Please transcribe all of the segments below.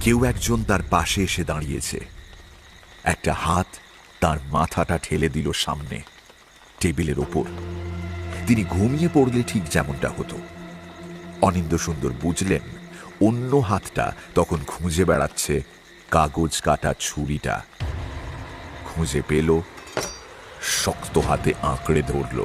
কেউ একজন তার পাশে এসে দাঁড়িয়েছে। একটা হাত তার মাথাটা ঠেলে দিল সামনে টেবিলের ওপর। তিনি ঘুমিয়ে পড়লে ঠিক যেমনটা হতো। অনিন্দ্য সুন্দর বুঝলেন অন্য হাতটা তখন খুঁজে বেড়াচ্ছে কাগজ কাটা ছুরিটা। খুঁজে পেল, শক্ত হাতে আঁকড়ে ধরল।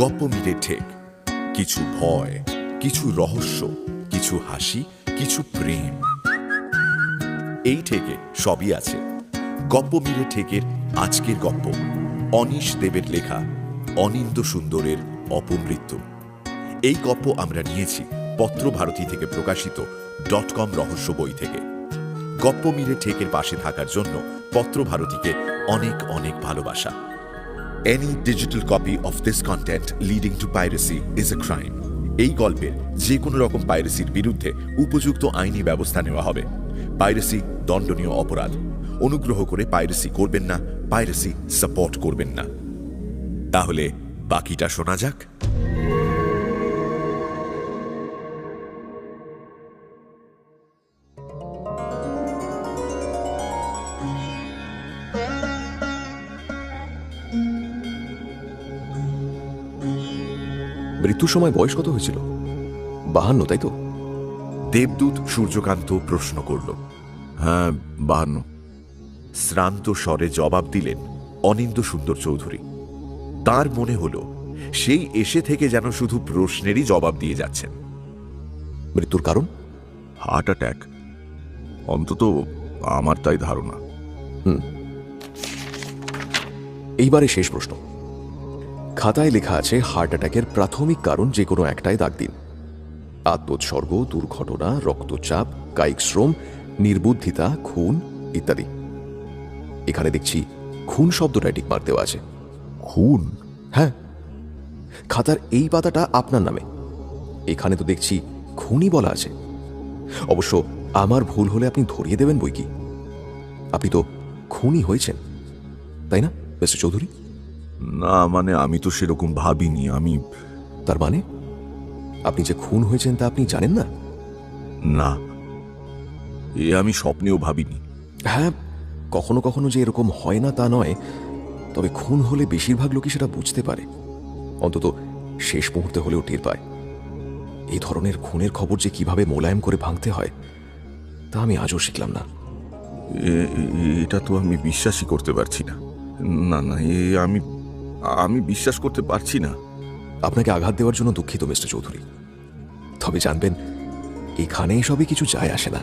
গপ্প মিলে ঠেক, কিছু ভয়, কিছু রহস্য, কিছু হাসি, কিছু প্রেম। এই ঠেকে সবই আছে। গপ্প মিলে ঠেকের আজকের গপ্প অনীশ দেবের লেখা অনিন্দ্য সুন্দরের অপমৃত্যু। এই গপ্প আমরা নিয়েছি পত্রভারতী থেকে প্রকাশিত .com রহস্য বই থেকে। গপ্প মিলে ঠেকের পাশে থাকার জন্য পত্রভারতীকে অনেক অনেক ভালোবাসা। Any digital copy of this content leading to piracy is a crime. এই গল্পের যে কোনো রকম পাইরেসির বিরুদ্ধে উপযুক্ত আইনি ব্যবস্থা নেওয়া হবে। পাইরেসি দণ্ডনীয় অপরাধ। অনুগ্রহ করে পাইরেসি করবেন না, পাইরেসি সাপোর্ট করবেন না। তাহলে বাকিটা শোনা যাক। মৃত্যুর সময় বয়স কত হয়েছিল? 52, তাই তো? দেবদূত সূর্যকান্ত প্রশ্ন করল। হ্যাঁ, 52। শ্রান্ত স্বরে জবাব দিলেন অনিন্দ্য সুন্দর চৌধুরী। তার মনে হল সেই এসে থেকে যেন শুধু প্রশ্নেরই জবাব দিয়ে যাচ্ছেন। মৃত্যুর কারণ? হার্ট অ্যাটাক, অন্তত আমার তাই ধারণা। এইবারে শেষ প্রশ্ন। খাতায় লেখা আছে হার্ট অ্যাটাকের প্রাথমিক কারণ যে কোনো একটাই দাগ দিন। আত্মোৎসর্গ, দুর্ঘটনা, রক্তচাপ, কায়িক শ্রম, নির্বুদ্ধিতা, খুন ইত্যাদি। এখানে দেখছি খুন শব্দটা টিক মার দেওয়া আছে। খুন? হ্যাঁ, খাতার এই পাতাটা আপনার নামে। এখানে তো দেখছি খুনই বলা আছে। অবশ্য আমার ভুল হলে আপনি ধরিয়ে দেবেন বই কি। আপনি তো খুনই হয়েছেন, তাই না মিস্টার চৌধুরী? না, মানে আমি তো সেরকম ভাবিনি। আমি... তার মানে আপনি যে খুন হয়েছেন তা আপনি জানেন না? না, এ আমি স্বপ্নেও ভাবিনি। হ্যাঁ, কখনো কখনো যে এরকম হয় না তা নয়, তবে খুন হলে বেশিরভাগ লোকই সেটা বুঝতে পারে, অন্তত শেষ মুহূর্তে হলেও টের পায়। এই ধরনের খুনের খবর যে কিভাবে মোলায়েম করে ভাঙতে হয় তা আমি আজও শিখলাম না। এটা তো আমি বিশ্বাসই করতে পারছি না। না না, আমি বিশ্বাস করতে পারছি না। আপনাকে আঘাত দেওয়ার জন্য দুঃখিত মিস্টার চৌধুরী, তবে জানবেন এখানে এসবে কিছু যায় আসে না।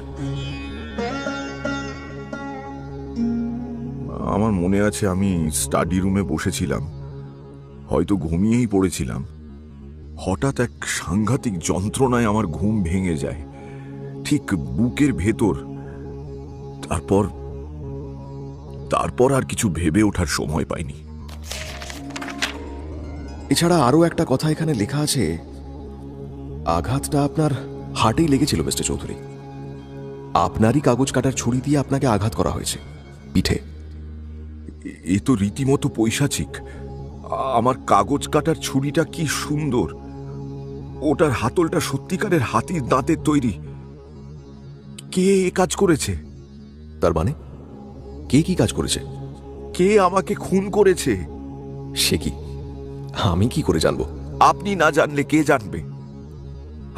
আমার মনে আছে আমি স্টাডি রুমে বসেছিলাম, হয়তো ঘুমিয়েই পড়েছিলাম। হঠাৎ এক সাংঘাতিক যন্ত্রণায় আমার ঘুম ভেঙে যায়, ঠিক বুকের ভেতর। তারপর আর কিছু ভেবে ওঠার সময় পাইনি। এছাড়া আরও একটা কথা এখানে লেখা আছে, আঘাতটা আপনার হার্টেই লেগেছিল মিস্টার চৌধুরী। আপনারই কাগজ কাটার ছুরি দিয়ে আপনাকে আঘাত করা হয়েছে পিঠে। এ তো রীতিমতো পৈশাচিক। আমার কাগজ কাটার ছুরিটা কি সুন্দর! ওটার হাতলটা সত্যিকারের হাতির দাঁতের তৈরি। কে এ কাজ করেছে? তার মানে কে কি কাজ করেছে? কে আমাকে খুন করেছে? সে কি আমি কি করে জানবো? আপনি না জানলে কে জানবে?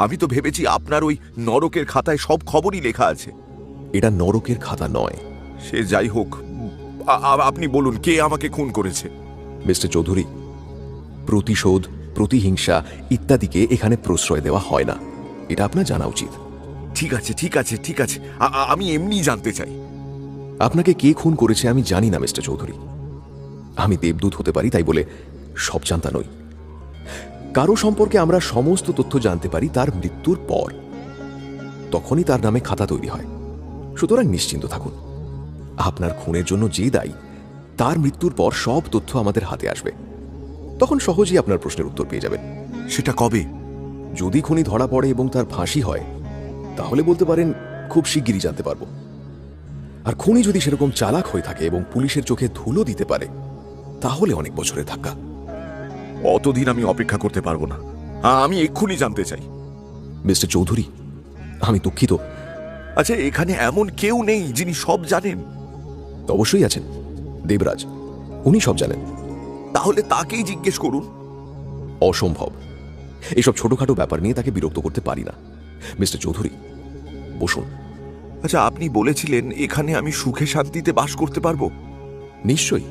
আমি তো ভেবেছি আপনার ওই নরকের খাতায় সব খবরই লেখা আছে। এটা নরকের খাতা নয়। সে যাই হোক, আপনি বলুন কে আমাকে খুন করেছে? মিস্টার চৌধুরী, প্রতিশোধ, প্রতিহিংসা ইত্যাদিকে এখানে প্রশ্রয় দেওয়া হয় না, এটা আপনার জানা উচিত। ঠিক আছে ঠিক আছে ঠিক আছে, আমি এমনি জানতে চাই। আপনাকে কে খুন করেছে আমি জানি না মিস্টার চৌধুরী। আমি দেবদূত হতে পারি তাই বলে সব জানতা নই। কারো সম্পর্কে আমরা সমস্ত তথ্য জানতে পারি তার মৃত্যুর পর, তখনই তার নামে খাতা তৈরি হয়। সুতরাং নিশ্চিন্ত থাকুন, আপনার খুনের জন্য যে দায়ী তার মৃত্যুর পর সব তথ্য আমাদের হাতে আসবে। তখন সহজেই আপনার প্রশ্নের উত্তর পেয়ে যাবেন। সেটা কবে? যদি খুনি ধরা পড়ে এবং তার ফাঁসি হয়, তাহলে বলতে পারেন খুব শিগগিরই জানতে পারবো। আর খুনি যদি সেরকম চালাক হয়ে থাকে এবং পুলিশের চোখে ধুলো দিতে পারে, তাহলে অনেক বছরের ধাক্কা। অতদিন আমি অপেক্ষা করতে পারবো না। আমি এক্ষুনি জানতে চাই। মিস্টার চৌধুরী, আমি দুঃখিত। আচ্ছা, এখানে এমন কেউ নেই যিনি সব জানেন? অবশ্যই আছেন, দেবরাজ, উনি সব জানেন। তাহলে তাকেই জিজ্ঞেস করুন। অসম্ভব, এসব ছোটখাটো ব্যাপার নিয়ে তাকে বিরক্ত করতে পারি না। মিস্টার চৌধুরী, বসুন। আচ্ছা, আপনি বলেছিলেন এখানে আমি সুখে শান্তিতে বাস করতে পারবো। নিশ্চয়ই।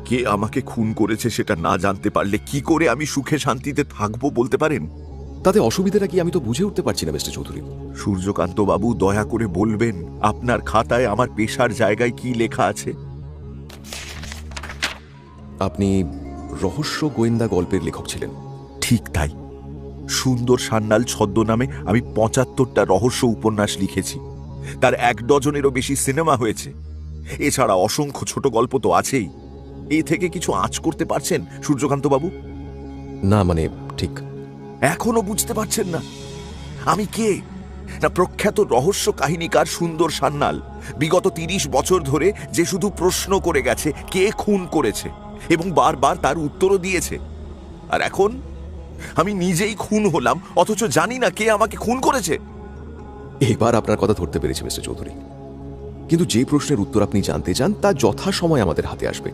কে আমাকে খুন করেছে সেটা না জানতে পারলে কি করে আমি সুখে শান্তিতে থাকবো বলতে পারেন? তাতে অসুবিধাটা কি আমি তো বুঝে উঠতে পারছি না মিস্টার চৌধুরী। সূর্যকান্ত বাবু, দয়া করে বলবেন আপনার খাতায় আমার পেশার জায়গায় কি লেখা আছে? আপনি রহস্য গোয়েন্দা গল্পের লেখক ছিলেন। ঠিক তাই। সুন্দর সান্যাল ছদ্মনামে আমি ৭৫টা রহস্য উপন্যাস লিখেছি। তার ১ ডজনেরও বেশি সিনেমা হয়েছে। এছাড়া অসংখ্য ছোট গল্প তো আছেই। এই থেকে কিছু আঁচ করতে পারছেন সূর্যকান্ত বাবু? না, মানে ঠিক এখনো বুঝতে পারছেন না আমি কে? না, প্রখ্যাত রহস্য কাহিনীকার সুন্দর সান্যাল। বিগত ৩০ বছর ধরে যে শুধু প্রশ্ন করে গেছে কে খুন করেছে, এবং বারবার তার উত্তরও দিয়েছে। আর এখন আমি নিজেই খুন হলাম, অথচ জানি না কে আমাকে খুন করেছে। এবার আপনার কথা ধরতে পেরেছি মিস্টার চৌধুরী, কিন্তু যে প্রশ্নের উত্তর আপনি জানতে চান তা যথাসময় আমাদের হাতে আসবে।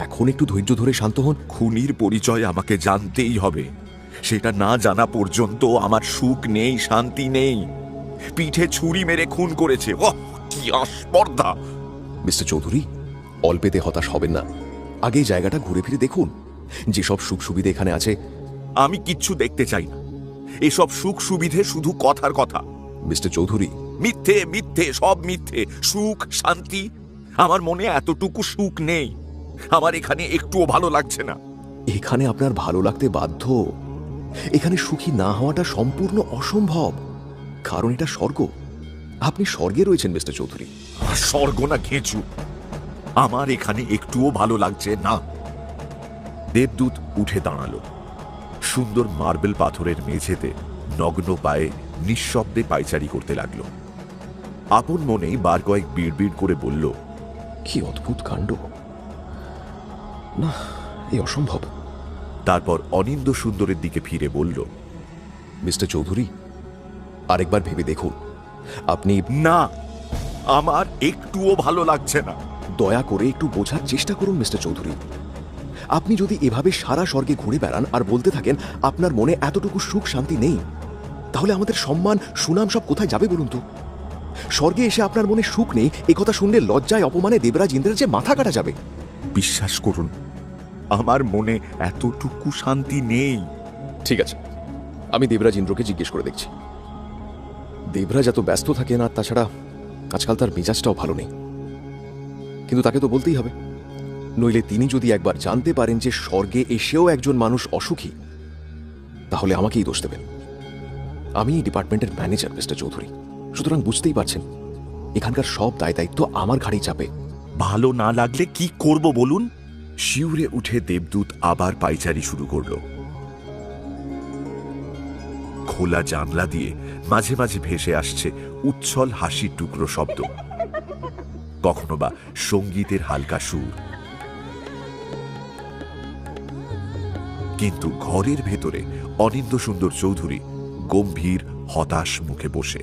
এখন একটু ধৈর্য ধরে শান্ত হন। খুনির পরিচয় আমাকে জানতেই হবে। সেটা না জানা পর্যন্ত আমার সুখ নেই, শান্তি নেই। পিঠে ছুরি মেরে খুন করেছে। ওহ, কি আস্পর্ধা! মিস্টার চৌধুরী, অল্পেতে হতাশ হবেন না। আগে এই জায়গাটা ঘুরে ফিরে দেখুন। যেসব সুখ সুবিধা এখানে আছে। আমি কিচ্ছু দেখতে চাই না। এসব সুখ সুবিধে শুধু কথার কথা। মিস্টার চৌধুরী, মিথ্যে, মিথ্যে, সব মিথ্যে। সুখ, শান্তি, আমার মনে এতটুকু সুখ নেই। আমার এখানে একটুও ভালো লাগছে না। এখানে আপনার ভালো লাগতে বাধ্য। এখানে সুখী না হওয়াটা সম্পূর্ণ অসম্ভব, কারণ এটা স্বর্গ। আপনি স্বর্গে রয়েছেন মিস্টার চৌধুরী। স্বর্গ না ঘেঁচু, আমার এখানে একটুও ভালো লাগছে না। দেবদূত উঠে দাঁড়ালো। সুন্দর মার্বেল পাথরের মেঝেতে নগ্ন পায়ে নিঃশব্দে পায়চারি করতে লাগলো। আপন মনেই বার কয়েক বিড়বিড় করে বলল, কি অদ্ভুত কাণ্ড! না, এই অসম্ভব। তারপর অনিন্দ্য সুন্দরের দিকে ফিরে বলল, মিস্টার চৌধুরী, আরেকবার ভেবে দেখুন। আপনি না, আমার একটুও ভালো লাগছে না। দয়া করে একটু বোঝার চেষ্টা করুন মিস্টার চৌধুরী। আপনি যদি এভাবে সারা স্বর্গে ঘুরে বেড়ান আর বলতে থাকেন আপনার মনে এতটুকু সুখ শান্তি নেই, তাহলে আমাদের সম্মান সুনাম সব কোথায় যাবে বলুন তো? স্বর্গে এসে আপনার মনে সুখ নেই এ কথা শুনলে লজ্জায় অপমানে দেবরাজ ইন্দ্রের যে মাথা কাটা যাবে। বিশ্বাস করুন, আমার মনে এতটুকু শান্তি নেই। ঠিক আছে, আমি দেবরাজ ইন্দ্রকে জিজ্ঞেস করে দেখছি। দেবরাজ এত ব্যস্ত থাকে না, তাছাড়া আজকাল তার মেজাজটাও ভালো নেই। কিন্তু তাকে তো বলতেই হবে, নইলে তিনি যদি একবার জানতে পারেন যে স্বর্গে এসেও একজন মানুষ অসুখী, তাহলে আমাকেই দোষ দেবেন। আমি এই ডিপার্টমেন্টের ম্যানেজার মিস্টার চৌধুরী, সুতরাং বুঝতেই পারছেন এখানকার সব দায় দায়িত্ব আমার ঘাড়েই চাপে। ভালো না লাগলে কি করব বলুন? শিউরে উঠে দেবদূত আবার পায়চারি শুরু করল। খোলা জানলা দিয়ে মাঝে মাঝে ভেসে আসছে উচ্ছল হাসির টুকরো শব্দ, কখনো বা সঙ্গীতের হালকা সুর। কিন্তু ঘরের ভেতরে অনিন্দ্য সুন্দর চৌধুরী গম্ভীর হতাশ মুখে বসে।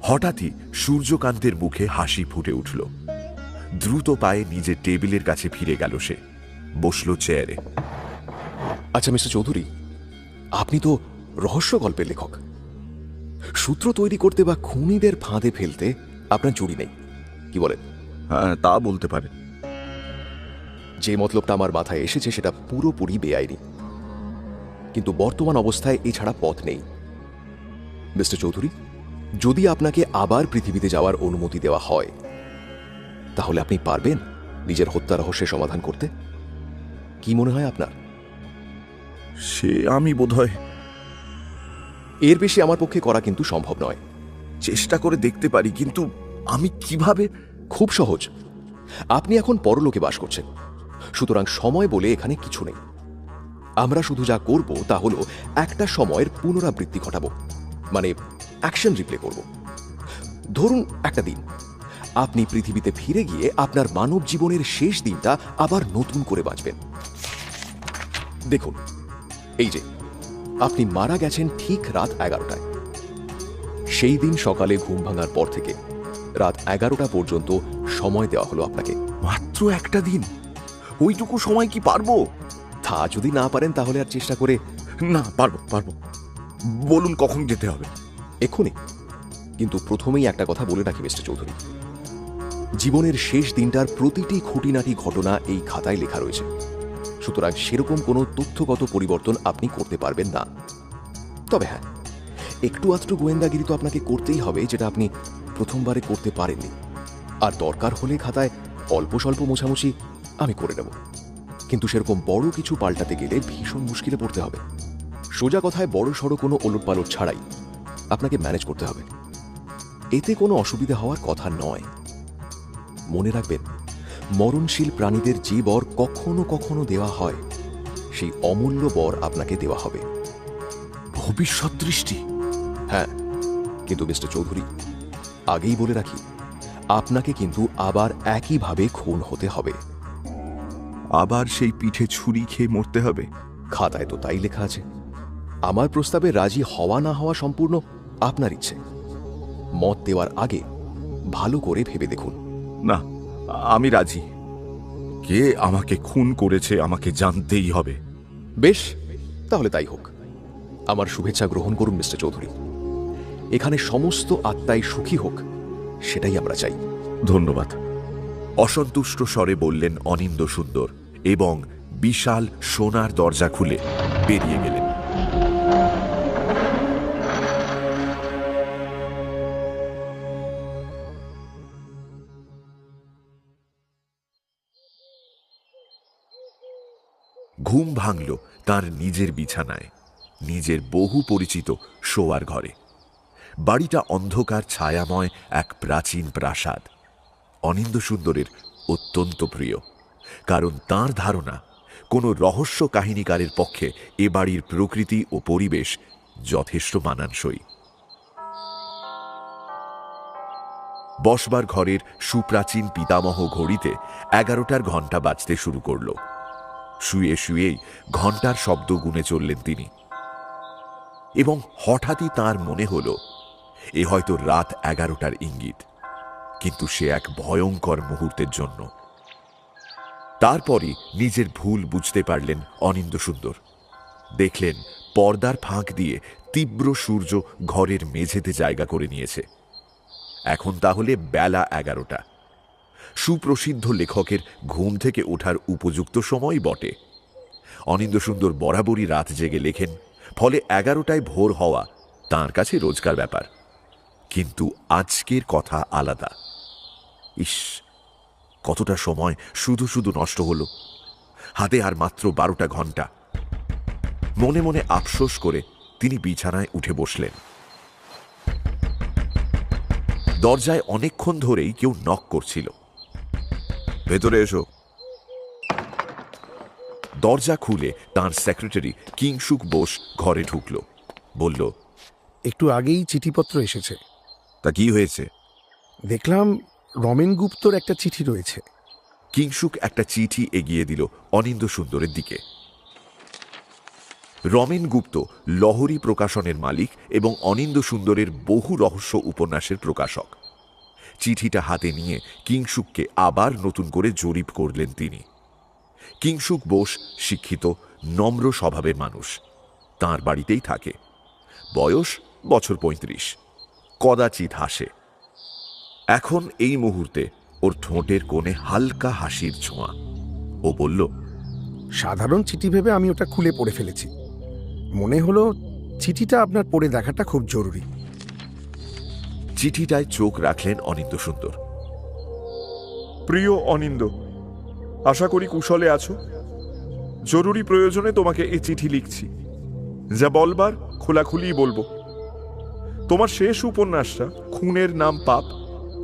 হঠাৎই সূর্যকান্তের মুখে হাসি ফুটে উঠল। দ্রুত পায়ে নিজের টেবিলের কাছে ফিরে গেল সে। বসল চেয়ারে। আচ্ছা মিস্টার চৌধুরী, আপনি তো রহস্য গল্পের লেখক। সূত্র তৈরি করতে বা খুনিদের ফাঁদে ফেলতে আপনার জুড়ি নেই, কি বলেন? হ্যাঁ, তা বলতে পারে। যে মতলবটা আমার মাথায় এসেছে সেটা পুরোপুরি বেআইনি, কিন্তু বর্তমান অবস্থায় এছাড়া পথ নেই। মিস্টার চৌধুরী, যদি আপনাকে আবার পৃথিবীতে যাওয়ার অনুমতি দেওয়া হয়, তাহলে আপনি পারবেন নিজের হত্যা রহস্যের সমাধান করতে? কি মনে হয় আপনার? সে আমি বোধহয় এর বেশি আমার পক্ষে করা কিন্তু সম্ভব নয়। চেষ্টা করে দেখতে পারি, কিন্তু আমি কিভাবে? খুব সহজ। আপনি এখন পরলোকে বাস করছেন, সুতরাং সময় বলে এখানে কিছু নেই। আমরা শুধু যা করব তা হলো একটা সময়ের পুনরাবৃত্তি ঘটাবো, মানে অ্যাকশন রিপ্লে করব। ধরুন একটা দিন আপনি পৃথিবীতে ফিরে গিয়ে আপনার মানব জীবনের শেষ দিনটা আবার নতুন করে বাঁচবেন। দেখুন, এই যে আপনি মারা গেছেন ঠিক রাত 11টায়। সেই দিন সকালে ঘুম ভাঙার পর থেকে রাত 11টা পর্যন্ত সময় দেওয়া হলো আপনাকে। মাত্র একটা দিন, ওইটুকু সময় কি পারবো? তা যদি না পারেন তাহলে আর চেষ্টা করে। না, পারবো পারবো। বলুন কখন যেতে হবে? এক্ষুনি। কিন্তু প্রথমেই একটা কথা বলে রাখি মিস্টার চৌধুরী, জীবনের শেষ দিনটার প্রতিটি খুঁটিনাটি ঘটনা এই খাতায় লেখা রয়েছে, সুতরাং সেরকম কোনো তথ্যগত পরিবর্তন আপনি করতে পারবেন না। তবে হ্যাঁ, একটু আধটু গোয়েন্দাগিরি তো আপনাকে করতেই হবে, যেটা আপনি প্রথমবারে করতে পারেননি। আর দরকার হলে খাতায় অল্প স্বল্প মোছামুছি আমি করে নেব, কিন্তু সেরকম বড় কিছু পাল্টাতে গেলে ভীষণ মুশকিলে পড়তে হবে। সোজা কথায় বড় সড়ো কোনো ওলটপালট ছাড়াই আপনাকে ম্যানেজ করতে হবে। এতে কোনো অসুবিধা হওয়ার কথা নয়। মনে রাখবেন, মরণশীল প্রাণীদের যে বর কখনো কখনো দেওয়া হয়, সেই অমূল্য বর আপনাকে দেওয়া হবে। ভবিষ্যৎ দৃষ্টি? হ্যাঁ, কিন্তু মিস্টার চৌধুরী, আগেই বলে রাখি, আপনাকে কিন্তু আবার একইভাবে খুন হতে হবে। আবার সেই পিঠে ছুরি খেয়ে মরতে হবে? খাতায় তো তাই লেখা আছে। আমার প্রস্তাবে রাজি হওয়া না হওয়া সম্পূর্ণ আপনার ইচ্ছে। মত দেওয়ার আগে ভালো করে ভেবে দেখুন। না, আমি রাজি। কে আমাকে খুন করেছে আমাকে জানতেই হবে। বেশ, তাহলে তাই হোক। আমার শুভেচ্ছা গ্রহণ করুন মিস্টার চৌধুরী। এখানে সমস্ত আত্মাই সুখী হোক, সেটাই আমরা চাই। ধন্যবাদ। অসন্তুষ্ট স্বরে বললেন অনিন্দ্য সুন্দর এবং বিশাল সোনার দরজা খুলে বেরিয়ে গেলেন। ঘুম ভাঙল তার নিজের বিছানায়, নিজের বহু পরিচিত শোয়ার ঘরে। বাড়িটা অন্ধকার ছায়াময় এক প্রাচীন প্রাসাদ। অনিন্দ্য সুন্দরের অত্যন্ত প্রিয়, কারণ তার ধারণা কোনো রহস্য কাহিনীকারের পক্ষে এ বাড়ির প্রকৃতি ও পরিবেশ যথেষ্ট মানানসই। বসবার ঘরের সুপ্রাচীন পিতামহ ঘড়িতে 11টার ঘণ্টা বাজতে শুরু করল। শুয়ে শুয়েই ঘণ্টার শব্দ গুনে চললেন তিনি, এবং হঠাৎই তার মনে হল এ হয়তো রাত 11টার ইঙ্গিত, কিন্তু সে এক ভয়ঙ্কর মুহূর্তের জন্য। তারপরই নিজের ভুল বুঝতে পারলেন অনিন্দ্য সুন্দর। দেখলেন পর্দার ফাঁক দিয়ে তীব্র সূর্য ঘরের মেঝেতে জায়গা করে নিয়েছে। এখন তাহলে বেলা 11টা, সুপ্রসিদ্ধ লেখকের ঘুম থেকে ওঠার উপযুক্ত সময় বটে। অনিন্দ্য সুন্দর বরাবরই রাত জেগে লেখেন, ফলে 11টায় ভোর হওয়া তাঁর কাছে রোজকার ব্যাপার। কিন্তু আজকের কথা আলাদা। ইস, কতটা সময় শুধু শুধু নষ্ট হলো। হাতে আর মাত্র 12টা ঘণ্টা। মনে মনে আফসোস করে তিনি বিছানায় উঠে বসলেন। দরজায় অনেকক্ষণ ধরেই কেউ নক করছিল। ভেতরে এসো। দরজা খুলে তাঁর সেক্রেটারি কিংসুক বোস ঘরে ঢুকল। বলল, একটু আগেই চিঠিপত্র এসেছে। তা কি হয়েছে? দেখলাম রমেন গুপ্তর একটা চিঠি রয়েছে। কিংসুক একটা চিঠি এগিয়ে দিল অনিন্দ্য সুন্দরের দিকে। রমেন গুপ্ত লহরী প্রকাশনের মালিক এবং অনিন্দ্য সুন্দরের বহু রহস্য উপন্যাসের প্রকাশক। চিঠিটা হাতে নিয়ে কিংসুককে আবার নতুন করে জরিপ করলেন তিনি। কিংসুক বোস শিক্ষিত, নম্র স্বভাবের মানুষ। তাঁর বাড়িতেই থাকে। বয়স বছর 35। কদাচিৎ হাসে। এখন এই মুহূর্তে ওর ঠোঁটের কোণে হালকা হাসির ছোঁয়া। ও বলল, সাধারণ চিঠি ভেবে আমি ওটা খুলে পড়ে ফেলেছি। মনে হলো চিঠিটা আপনার পড়ে দেখাটা খুব জরুরি। চিঠিটায় চোখ রাখলেন অনিন্দ্য সুন্দর। প্রিয় অনিন্দ্য, আশা করি কুশলে আছো। জরুরি প্রয়োজনে তোমাকে এই চিঠি লিখছি। যা বলবার খোলাখুলি বলবো। তোমার শেষ উপন্যাসটা খুনের নাম পাপ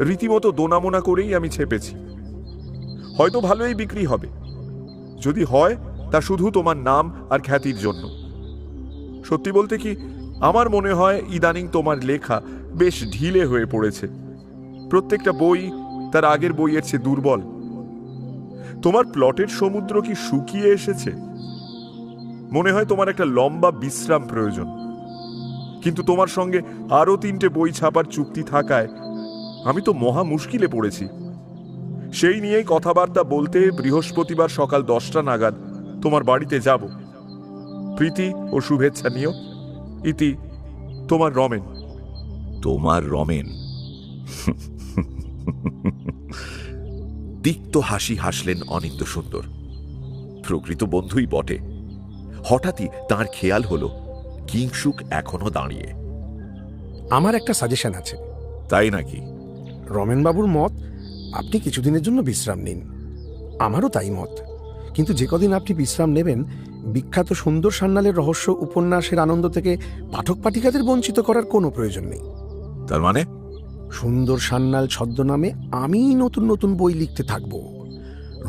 রীতিমতো দোনামোনা করেই আমি ছেপেছি। হয়তো ভালোই বিক্রি হবে। যদি হয় তা শুধু তোমার নাম আর খ্যাতির জন্য। সত্যি বলতে কি, আমার মনে হয় ইদানিং তোমার লেখা বেশ ঢিলে হয়ে পড়েছে। প্রত্যেকটা বই তার আগের বইয়ের চেয়ে দুর্বল। তোমার প্লটের সমুদ্র কি শুকিয়ে এসেছে? মনে হয় তোমার একটা লম্বা বিশ্রাম প্রয়োজন। কিন্তু তোমার সঙ্গে আরো 3টে বই ছাপার চুক্তি থাকায় আমি তো মহা মুশকিলে পড়েছি। সেই নিয়েই কথাবার্তা বলতে বৃহস্পতিবার সকাল 10টা নাগাদ তোমার বাড়িতে যাব। প্রীতি ও শুভেচ্ছা নিও। ইতি, তোমার রমেন। তোমার রমেন। তিক্ত হাসি হাসলেন অনিন্দ্য সুন্দর। প্রকৃত বন্ধুই বটে। হঠাৎই তার খেয়াল হলো কিংসুক এখনো দাঁড়িয়ে। আমার একটা সাজেশন আছে। তাই নাকি? রমেনবাবুর মত আপনি কিছুদিনের জন্য বিশ্রাম নিন, আমারও তাই মত। কিন্তু যে কদিন আপনি বিশ্রাম নেবেন, বিখ্যাত সুন্দর সান্যালের রহস্য উপন্যাসের আনন্দ থেকে পাঠক পাঠিকাদের বঞ্চিত করার কোনো প্রয়োজন নেই। তার মানে? সুন্দর সান্যাল ছদ্মনামে আমি নতুন নতুন বই লিখতে থাকব।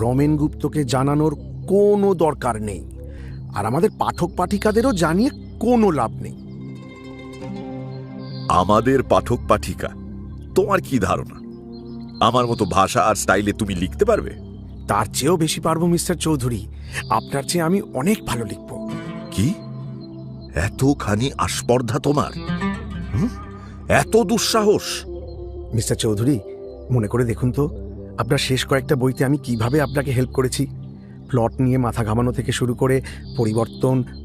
রমেন গুপ্তকে জানানোর কোনো দরকার নেই, আর আমাদের পাঠক পাঠিকাদেরও জানিয়ে কোনো লাভ নেই। আমাদের পাঠক পাঠিকা? তোমার কি ধারণা আমার মতো ভাষা আর স্টাইলে তুমি লিখতে পারবে? তার চেয়েও বেশি পারবো মিস্টার চৌধুরী। আপনার চেয়ে আমি অনেক ভালো লিখব। কি এতখানি আস্পর্ধা তোমার? এত দুঃসাহস? মিস্টার চৌধুরী, মনে করে দেখুন তো, আপনার শেষ কয়েকটা বইতে আমি কিভাবে আপনাকে হেল্প করেছি। প্লট নিয়ে মাথা ঘামানো থেকে শুরু করে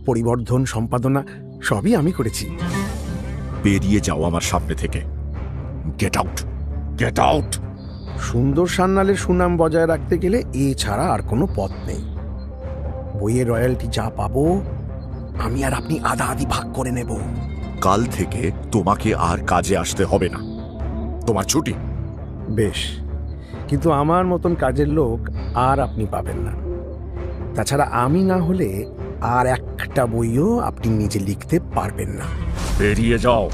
পরিবর্ধন, সম্পাদনা সবই আমি করেছি। বেরিয়ে যাও আমার সামনে থেকে। Get out, get out. সুন্দর সান্যালের সুনাম বজায় রাখতে গেলে এ ছাড়া আর কোনো পথ নেই। বইয়ের রয়্যালটি যা পাবো আমি আর আপনি আধা আধি ভাগ করে নেব। কাল থেকে তোমাকে আর কাজে আসতে হবে না, তোমার ছুটি। বেশ, কিন্তু আমার মতন কাজের লোক আর আপনি পাবেন না। তাছাড়া আমি না হলে আর একটা বইও আপনি নিজে লিখতে পারবেন না। বেরিয়ে যাও।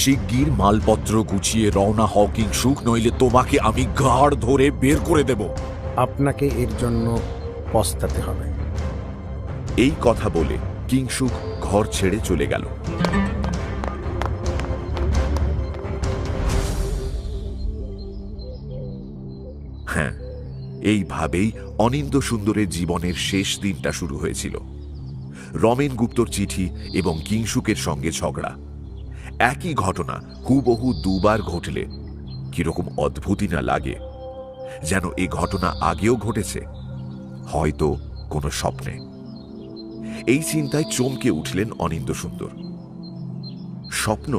শিগগির মালপত্র গুছিয়ে রওনা হও কিংসুক, নইলে তোমাকে আমি ঘাড় ধরে বের করে দেব। আপনাকে এর জন্য পস্তাতে হবে। এই কথা বলে কিংসুক ঘর ছেড়ে চলে গেল। হ্যাঁ, এইভাবেই অনিন্দ্য সুন্দরের জীবনের শেষ দিনটা শুরু হয়েছিল। রমেন গুপ্তর চিঠি এবং কিংসুকের সঙ্গে ঝগড়া। একই ঘটনা হুবহু দুবার ঘটলে কিরকম অদ্ভুতই না লাগে, যেন এই ঘটনা আগেও ঘটেছে, হয়তো কোনো স্বপ্নে। এই চিন্তায় চমকে উঠলেন অনিন্দ্য সুন্দর। স্বপ্ন?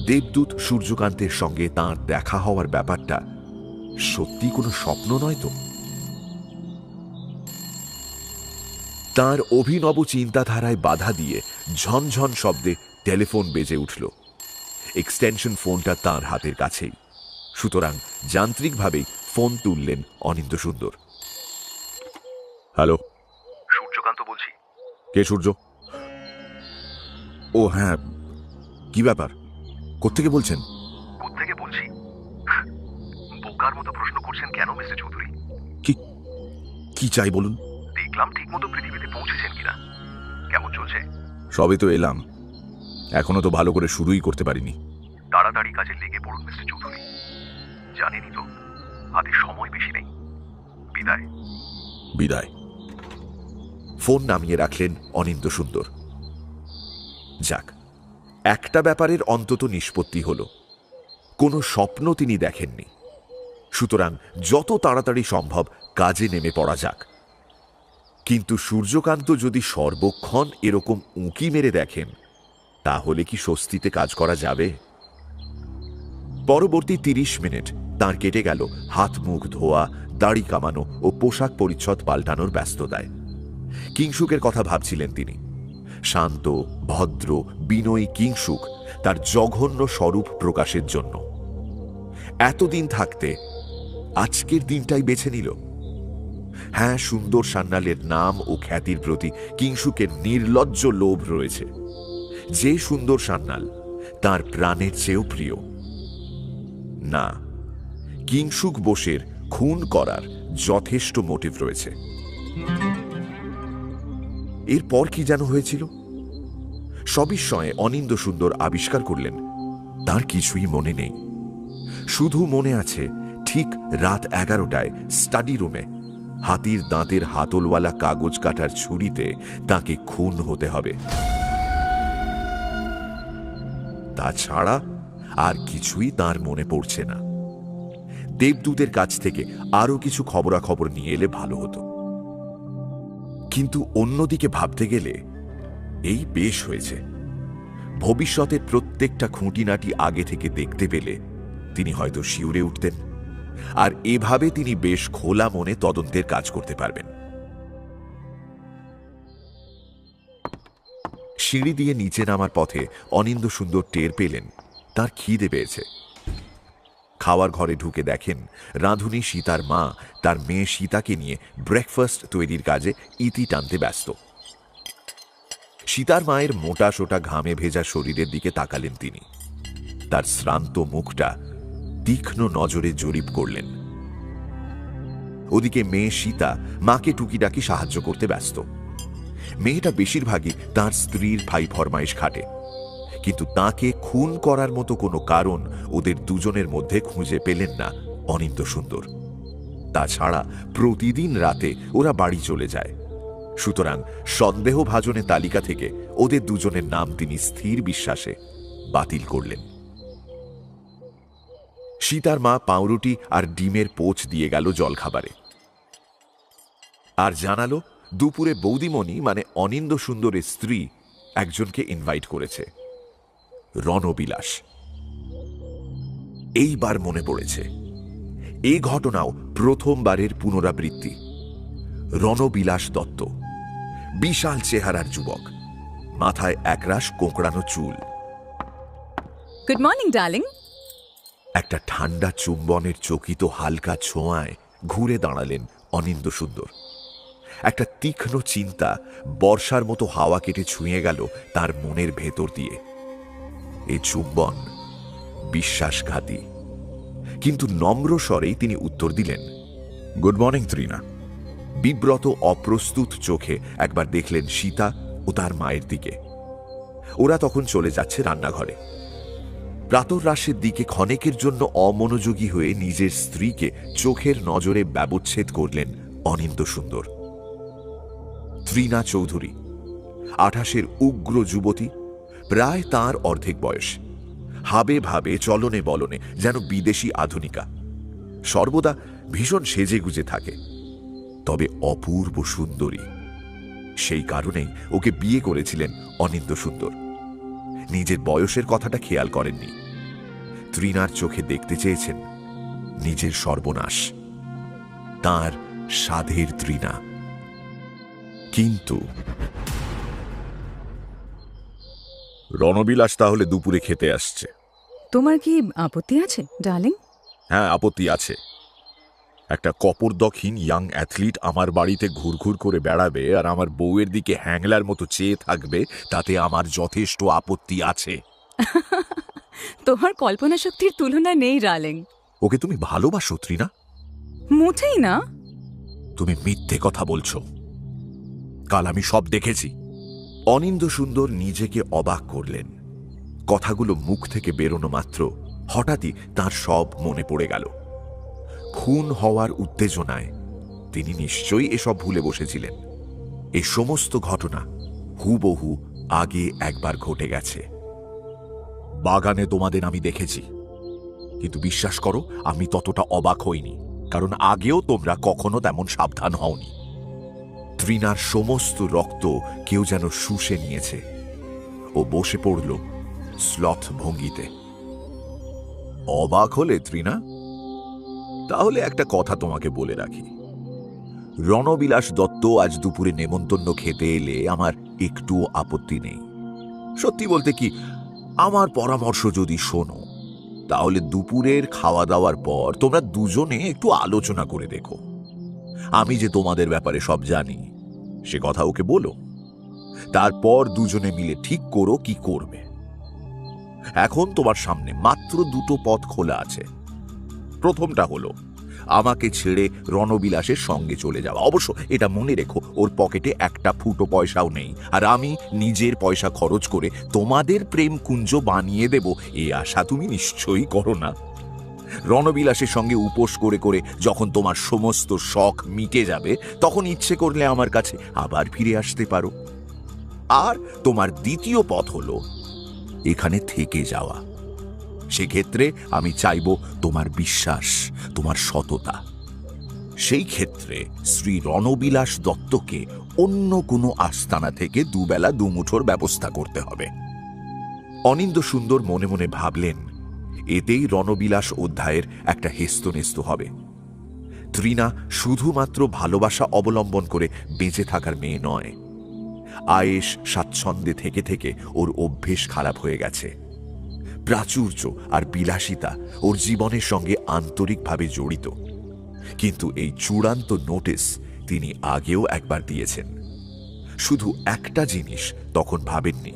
দেবদূত সূর্যকান্তের সঙ্গে তাঁর দেখা হওয়ার ব্যাপারটা সত্যি কোনো স্বপ্ন নয় তো? তাঁর অভিনব চিন্তাধারায় বাধা দিয়ে ঝনঝন শব্দে টেলিফোন বেজে উঠল। এক্সটেনশন ফোনটা তাঁর হাতের কাছেই, সুতরাং যান্ত্রিকভাবেই ফোন তুললেন অনিন্দ্য সুন্দর। হ্যালো, সূর্যকান্ত বলছি। কে সূর্য? ও হ্যাঁ, কি ব্যাপার? কোত্থেকে বলছেন? কোত্থেকে বলছি? বোকার মতো প্রশ্ন করছেন কেন মিস্টার চৌধুরী? কি চাই বলুন? দেখলাম ঠিক মতো পৃথিবীতে পৌঁছেছেন কিনা। কেমন চলছে? সবে তো এলাম, এখনো তো ভালো করে শুরুই করতে পারিনি। তাড়াতাড়ি কাজে লেগে পড়ুন মিস্টার চৌধুরী। জানেনই তো, হাতে সময় বেশি নেই। বিদায়। বিদায়। ফোন নামিয়ে রাখলেন অনিন্দ্য সুন্দর। যাক, একটা ব্যাপারের অন্তত নিষ্পত্তি হল, কোনো স্বপ্ন তিনি দেখেননি। সুতরাং যত তাড়াতাড়ি সম্ভব কাজে নেমে পড়া যাক। কিন্তু সূর্যকান্ত যদি সর্বক্ষণ এরকম উঁকি মেরে দেখেন, তাহলে কি স্বস্তিতে কাজ করা যাবে? পরবর্তী 30 মিনিট তাঁর কেটে গেল হাত মুখ ধোয়া, দাড়ি কামানো ও পোশাক পরিচ্ছদ পাল্টানোর ব্যস্ততায়। কিংসুকের কথা ভাবছিলেন তিনি। শান্ত, ভদ্র, বিনয়ী কিংসুক তার জঘন্য স্বরূপ প্রকাশের জন্য এতদিন থাকতে আজকের দিনটাই বেছে নিল। হ্যাঁ, সুন্দর সান্যালের নাম ও খ্যাতির প্রতি কিংসুকের নির্লজ্জ লোভ রয়েছে। যে সুন্দর সান্যাল তার প্রাণের চেয়েও প্রিয়। না, কিংসুক বোসের খুন করার যথেষ্ট মোটিভ রয়েছে। এরপর কি যেন হয়েছিল, সবিস্ময়ে অনিন্দ্য সুন্দর আবিষ্কার করলেন তার কিছুই মনে নেই। শুধু মনে আছে ঠিক রাত 11টায় স্টাডি রুমে হাতির দাঁতের হাতলওয়ালা কাগজ কাটার ছুরিতে তাকে খুন হতে হবে। তাছাড়া আর কিছুই তার মনে পড়ছে না। দেবদূতের কাছ থেকে আরো কিছু খবরাখবর নিয়ে এলে ভালো হতো, কিন্তু অন্যদিকে ভাবতে গেলে এই বেশ হয়েছে। ভবিষ্যতের প্রত্যেকটা খুঁটিনাটি আগে থেকে দেখতে পেলে তিনি হয়তো শিউরে উঠতেন, আর এভাবে তিনি বেশ খোলা মনে তদন্তের কাজ করতে পারবেন। সিঁড়ি দিয়ে নিচে নামার পথে অনিন্দ সুন্দর টের পেলেন তার খিদে পেয়েছে। খাওয়ার ঘরে ঢুকে দেখেন রাঁধুনি সীতার মা তার মেয়ে সীতাকে নিয়ে ব্রেকফাস্ট তৈরির কাজে ইতি টানতে ব্যস্ত। সীতার মায়ের মোটা সোটা ঘামে ভেজা শরীরের দিকে তাকালেন তিনি। তার শ্রান্ত মুখটা তীক্ষ্ণ নজরে জরিপ করলেন। ওদিকে মেয়ে সীতা মাকে টুকিটাকি সাহায্য করতে ব্যস্ত। মেয়েটা বেশিরভাগই তার স্ত্রীর ভাই ফরমাইশ খাটে, কিন্তু তাকে খুন করার মতো কোনো কারণ ওদের দুজনের মধ্যে খুঁজে পেলেন না অনিন্দ সুন্দর। তাছাড়া প্রতিদিন রাতে ওরা বাড়ি চলে যায়, সুতরাং সন্দেহভাজনের তালিকা থেকে ওদের দুজনের নাম তিনি স্থির বিশ্বাসে বাতিল করলেন। সীতার মা পাউরুটি আর ডিমের পোচ দিয়ে গেল জলখাবারে, আর জানালো দুপুরে বৌদিমণি মানে অনিন্দ সুন্দরের স্ত্রী একজনকে ইনভাইট করেছে, রণবিলাস। এইবার মনে পড়েছে এই ঘটনাও প্রথমবারের পুনরাবৃত্তি। রণবিলাস দত্ত, বিশাল চেহারার যুবক, মাথায় একরাশ কোঁকড়ানো চুল। Good morning darling. একটা ঠান্ডা চুম্বনের চকিত হালকা ছোঁয়ায় ঘুরে দাঁড়ালেন অনিন্দ সুন্দর। একটা তীক্ষ্ণ চিন্তা বর্ষার মতো হাওয়া কেটে ছুঁয়ে গেল তার মনের ভেতর দিয়ে। এই চুম্বন বিশ্বাসঘাতী, কিন্তু নম্র স্বরেই তিনি উত্তর দিলেন, গুড মর্নিং ত্রিনা। বিব্রত অপ্রস্তুত চোখে একবার দেখলেন সীতা ও তার মায়ের দিকে। ওরা তখন চলে যাচ্ছে রান্নাঘরে। প্রাতরাশের দিকে ক্ষণেকের জন্য অমনোযোগী হয়ে নিজের স্ত্রীকে চোখের নজরে ব্যবচ্ছেদ করলেন অনিন্দ সুন্দর। ত্রিনা চৌধুরী, 28-এর উগ্র যুবতী, প্রায় তার অর্ধেক বয়স, হাবে ভাবে চলনে বলনে যেন বিদেশি আধুনিকা, সর্বদা ভীষণ সেজে গুজে থাকে, তবে অপূর্ব সুন্দরী। সেই কারণেই ওকে বিয়ে করেছিলেন অনিন্দ সুন্দর। নিজের বয়সের কথাটা খেয়াল করেননি। ত্রিনার চোখে দেখতে চেয়েছেন নিজের সর্বনাশ, তার সাধের ত্রিনা। কিন্তু রণবিলাস তাহলে দুপুরে খেতে আসছে। তোমার কি আপত্তি আছে ডার্লিং? হ্যাঁ, আপত্তি আছে। একটা কপরদকহীন ইয়াং অ্যাথলিট আমার বাড়িতে ঘুরঘুর করে বেড়াবে আর আমার বউয়ের দিকে হ্যাংলার মতো চেয়ে থাকবে, তাতে আমার যথেষ্ট আপত্তি আছে। তোমার কল্পনা শক্তির তুলনা নেই ডার্লিং। ওকে তুমি ভালোবাসো ত্রিনা? মোটেই না। তুমি মিথ্যে কথা বলছো। কাল আমি সব দেখেছি। অনিন্দ সুন্দর নিজেকে অবাক করলেন। কথাগুলো মুখ থেকে বেরোনো মাত্র হঠাৎই তার সব মনে পড়ে গেল। খুন হওয়ার উত্তেজনায় তিনি নিশ্চয়ই এসব ভুলে বসেছিলেন। এই সমস্ত ঘটনা হুবহু আগে একবার ঘটে গেছে। বাগানে তোমাদের আমি দেখেছি, কিন্তু বিশ্বাস করো আমি ততটা অবাক হইনি, কারণ আগেও তোমরা কখনো তেমন সাবধান হওনি। ত্রিনার সমস্ত রক্ত কেউ যেন শুষে নিয়েছে। ও বসে পড়ল স্লথ ভঙ্গিতে। অবাক হলে ত্রিনা? তাহলে একটা কথা তোমাকে বলে রাখি, রণবিলাস দত্ত আজ দুপুরে নেমন্তন্ন খেতে এলে আমার একটুও আপত্তি নেই। সত্যি বলতে কি, আমার পরামর্শ যদি শোনো, তাহলে দুপুরের খাওয়া দাওয়ার পর তোমরা দুজনে একটু আলোচনা করে দেখো। আমি যে তোমাদের ব্যাপারে সব জানি সে কথা ওকে বলো, তারপর দুজনে মিলে ঠিক করো কি করবে। এখন তোমার সামনে মাত্র দুটো পথ খোলা আছে। প্রথমটা হলো আমাকে ছেড়ে রণবিলাসের সঙ্গে চলে যাওয়া। অবশ্য এটা মনে রেখো, ওর পকেটে একটা ফুটো পয়সাও নেই, আর আমি নিজের পয়সা খরচ করে তোমাদের প্রেম কুঞ্জ বানিয়ে দেব এ আশা তুমি নিশ্চয়ই করো না। রণবিলাসের সঙ্গে উপোস করে করে যখন তোমার সমস্ত শখ মিটে যাবে, তখন ইচ্ছে করলে আমার কাছে আবার ফিরে আসতে পারো। আর তোমার দ্বিতীয় পথ হলো এখানে থেকে যাওয়া। সেক্ষেত্রে আমি চাইব তোমার বিশ্বাস, তোমার সততা। সেই ক্ষেত্রে শ্রী রণবিলাস দত্তকে অন্য কোনো আস্তানা থেকে দুবেলা দুমুঠোর ব্যবস্থা করতে হবে। অনিন্দ সুন্দর মনে মনে ভাবলেন, এতেই রণবিলাস অধ্যায়ের একটা হেস্তনেস্ত হবে। তৃণা শুধুমাত্র ভালোবাসা অবলম্বন করে বেঁচে থাকার মেয়ে নয়, আয়েশ স্বাচ্ছন্দ্যে থেকে থেকে ওর অভ্যেস খারাপ হয়ে গেছে। প্রাচুর্য আর বিলাসিতা ওর জীবনের সঙ্গে আন্তরিকভাবে জড়িত। কিন্তু এই চূড়ান্ত নোটিস তিনি আগেও একবার দিয়েছেন। শুধু একটা জিনিস তখন ভাবেননি,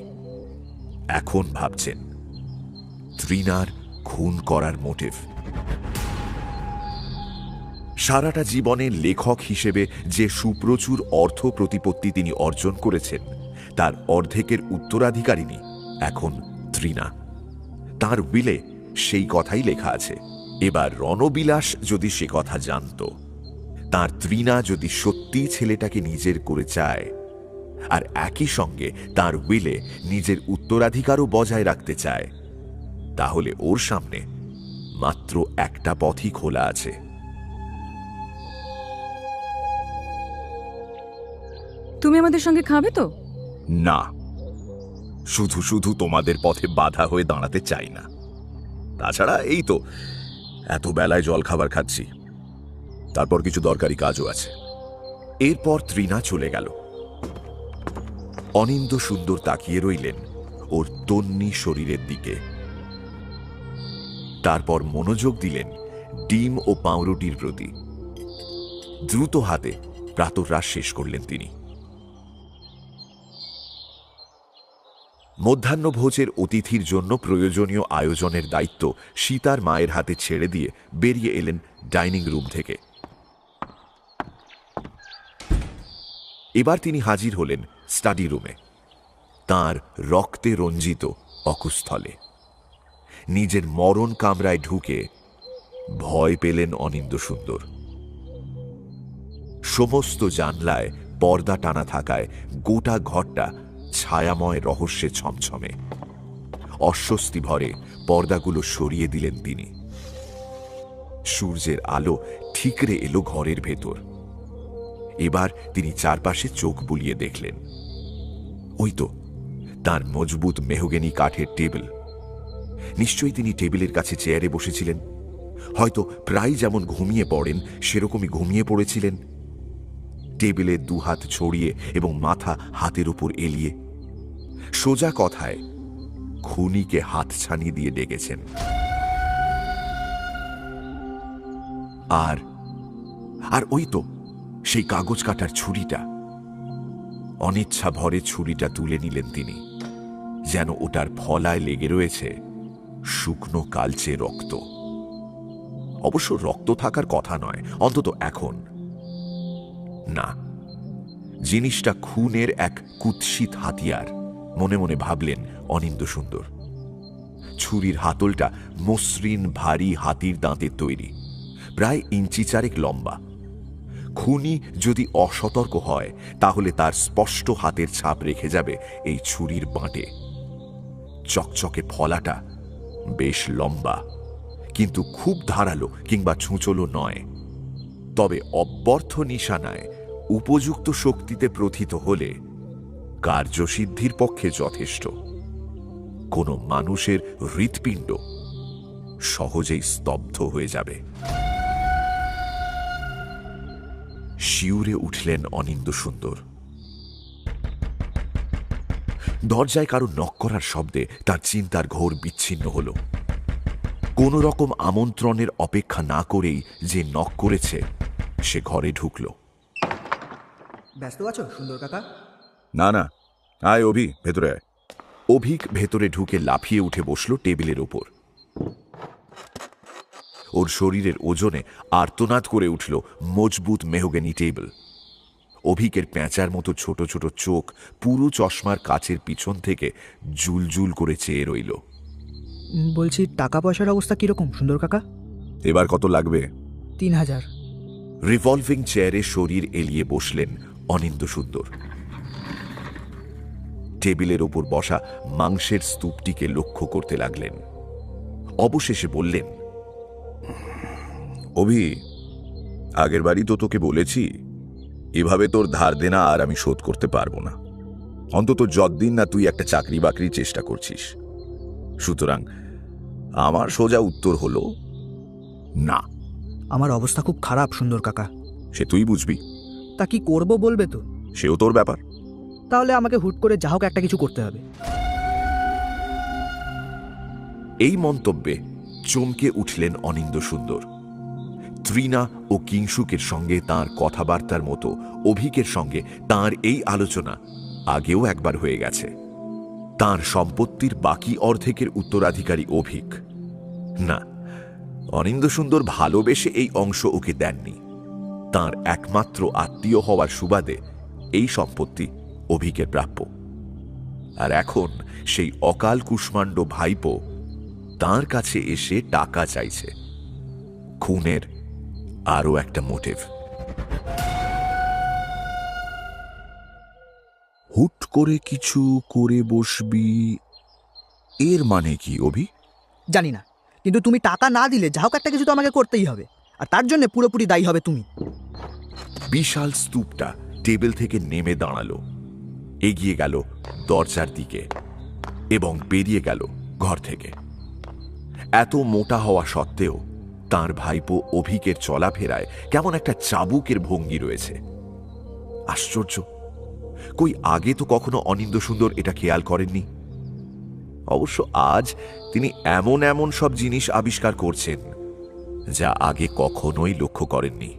এখন ভাবছেন তৃণার খুন করার মোটিভ। সারাটা জীবনে লেখক হিসেবে যে সুপ্রচুর অর্থ প্রতিপত্তি তিনি অর্জন করেছেন, তার অর্ধেকের উত্তরাধিকারিণী এখন তৃণা। তার উইলে সেই কথাই লেখা আছে। এবার রণবিলাস যদি সে কথা জানত, তার তৃণা যদি সত্যি ছেলেটাকে নিজের করে চায়, আর একই সঙ্গে তার উইলে নিজের উত্তরাধিকারও বজায় রাখতে চায়, তাহলে ওর সামনে মাত্র একটা পথই খোলা আছে। তুমি আমাদের সঙ্গে খাবে তো? না, শুধু শুধু তোমাদের পথে বাধা হয়ে দাঁড়াতে চাই না। তাছাড়া এই তো এত বেলায় জলখাবার খাচ্ছি, তারপর কিছু দরকারি কাজও আছে। এরপর তৃণা চলে গেল। অনিন্দ সুন্দর তাকিয়ে রইলেন ওর তন্নি শরীরের দিকে। তারপর মনোযোগ দিলেন ডিম ও পাউরুটির প্রতি। দ্রুত হাতে প্রাতরাশ শেষ করলেন তিনি। মধ্যাহ্নভোজের অতিথির জন্য প্রয়োজনীয় আয়োজনের দায়িত্ব সীতার মায়ের হাতে ছেড়ে দিয়ে বেরিয়ে এলেন ডাইনিং রুম থেকে। এবার তিনি হাজির হলেন স্টাডি রুমে, তাঁর রক্তে রঞ্জিত অকুস্থলে। নিজের মরণ কামরায় ঢুকে ভয় পেলেন অনিন্দ সুন্দর। সমস্ত জানলায় পর্দা টানা থাকায় গোটা ঘরটা ছায়াময় রহস্যে ছমছমে। অস্বস্তি ভরে পর্দাগুলো সরিয়ে দিলেন তিনি। সূর্যের আলো ঠিকরে এলো ঘরের ভেতর। এবার তিনি চারপাশে চোখ বুলিয়ে দেখলেন। ওই তো তার মজবুত মেহগেনি কাঠের টেবিল। নিশ্চয়ই তিনি টেবিলের কাছে চেয়ারে বসেছিলেন। হয়তো প্রায় যেমন ঘুমিয়ে পড়েন সেরকমই ঘুমিয়ে পড়েছিলেন, টেবিলে দুহাত ছড়িয়ে এবং মাথা হাতের উপর এলিয়ে। সোজা কথায় খুনিকে হাতছানি দিয়ে ডেকেছেন। আর আর ওই তো সেই কাগজ কাটার ছুরিটা। অনিচ্ছা ভরে ছুরিটা তুলে নিলেন তিনি, যেন ওটার ফলায় লেগে রয়েছে শুকনো কালচে রক্ত। অবশ্য রক্ত থাকার কথা নয়, অন্তত এখন না। জিনিসটা খুনের এক কুৎসিত হাতিয়ার, মনে মনে ভাবলেন অনিন্দ সুন্দর। ছুরির হাতলটা মসৃণ ভারী হাতির দাঁতের তৈরি, প্রায় ইঞ্চি চারেক লম্বা। খুনি যদি অসতর্ক হয় তাহলে তার স্পষ্ট হাতের ছাপ রেখে যাবে এই ছুরির বাঁটে। চকচকে ফলাটা বেশ লম্বা, কিন্তু খুব ধারালো কিংবা ছুঁচলো নয়। তবে অব্যর্থ নিশানায় উপযুক্ত শক্তিতে প্রথিত হলে কার্যসিদ্ধির পক্ষে যথেষ্ট। কোনো মানুষের হৃৎপিণ্ড সহজেই স্তব্ধ হয়ে যাবে। শিউরে উঠলেন অনিন্দ সুন্দর। দরজায় কারো নক করার শব্দে তার চিন্তার ঘোর বিচ্ছিন্ন হল। কোন রকম আমন্ত্রণের অপেক্ষা না করেই যে নক করেছে সে ঘরে ঢুকল। ব্যস্ত আছো সুন্দর কাকা? না না, আয় অভি, ভেতরে আয়। অভিক ভেতরে ঢুকে লাফিয়ে উঠে বসল টেবিলের ওপর। ওর শরীরের ওজনে আর্তনাদ করে উঠল মজবুত মেহগনি টেবিল। অভিকের প্যাঁচার মতো ছোট ছোট চোখ পুরো চশমার কাচের পিছন থেকে জুলজুল করে চেয়ে রইল। বলছি টাকা পয়সার অবস্থা কিরকম সুন্দর কাকা? এবার কত লাগবে? 3000। রিভলভিং চেয়ারে শরীর এলিয়ে বসলেন অনিন্দ সুন্দর। টেবিলের ওপর বসা মাংসের স্তূপটিকে লক্ষ্য করতে লাগলেন। অবশেষে বললেন, অভি, আগের বারই তো তোকে বলেছি এভাবে তোর ধার দেনা আর আমি শোধ করতে পারবো না, অন্তত যতদিন না তুই একটা চাকরি বাকরির চেষ্টা করছিস। সুতরাং আমার সোজা উত্তর হলো না। আমার অবস্থা খুব খারাপ সুন্দর কাকা। সে তুই বুঝবি, তা কি করব বলবে তো? সেও তোর ব্যাপার। তাহলে আমাকে হুট করে যা হোক একটা কিছু করতে হবে। এই মন্তব্যে চমকে উঠলেন অনিন্দ সুন্দর। ত্রিনা ও কিংসুকের সঙ্গে তার কথাবার্তার মতো অভিকের সঙ্গে তার এই আলোচনা আগেও একবার হয়ে গেছে। তার সম্পত্তির বাকি অর্ধেকের উত্তরাধিকারী অভিক। না, অনিন্দ সুন্দর ভালোবেসে এই অংশ ওকে দেননি। তার একমাত্র আত্মীয় হওয়ার সুবাদে এই সম্পত্তি অভিকের প্রাপ্য। আর এখন সেই অকাল কুষ্মাণ্ড ভাইপো তার কাছে এসে টাকা চাইছে। খুনের আরও একটা মোটিভ। হুট করে কিছু করে বসবি, এর মানে কি অভি? জানি না, কিন্তু তুমি টাকা না দিলে যা হোক একটা কিছু তো আমাকে করতেই হবে, আর তার জন্য পুরোপুরি দায়ী হবে তুমি। বিশাল স্তূপটা টেবিল থেকে নেমে দাঁড়ালো, এগিয়ে গেল দরজার দিকে এবং বেরিয়ে গেল ঘর থেকে। এত মোটা হওয়া সত্ত্বেও তার ভাইপো অভিকের চলাফেরায় কেমন একটা চাবুকের ভঙ্গি রয়েছে। আশ্চর্য, কই আগে তো কখনো অনিন্দ সুন্দর এটা খেয়াল করেননি। অবশ্য আজ তিনি এমন এমন সব জিনিস আবিষ্কার করছেন যা আগে কখনোই লক্ষ্য করেননি।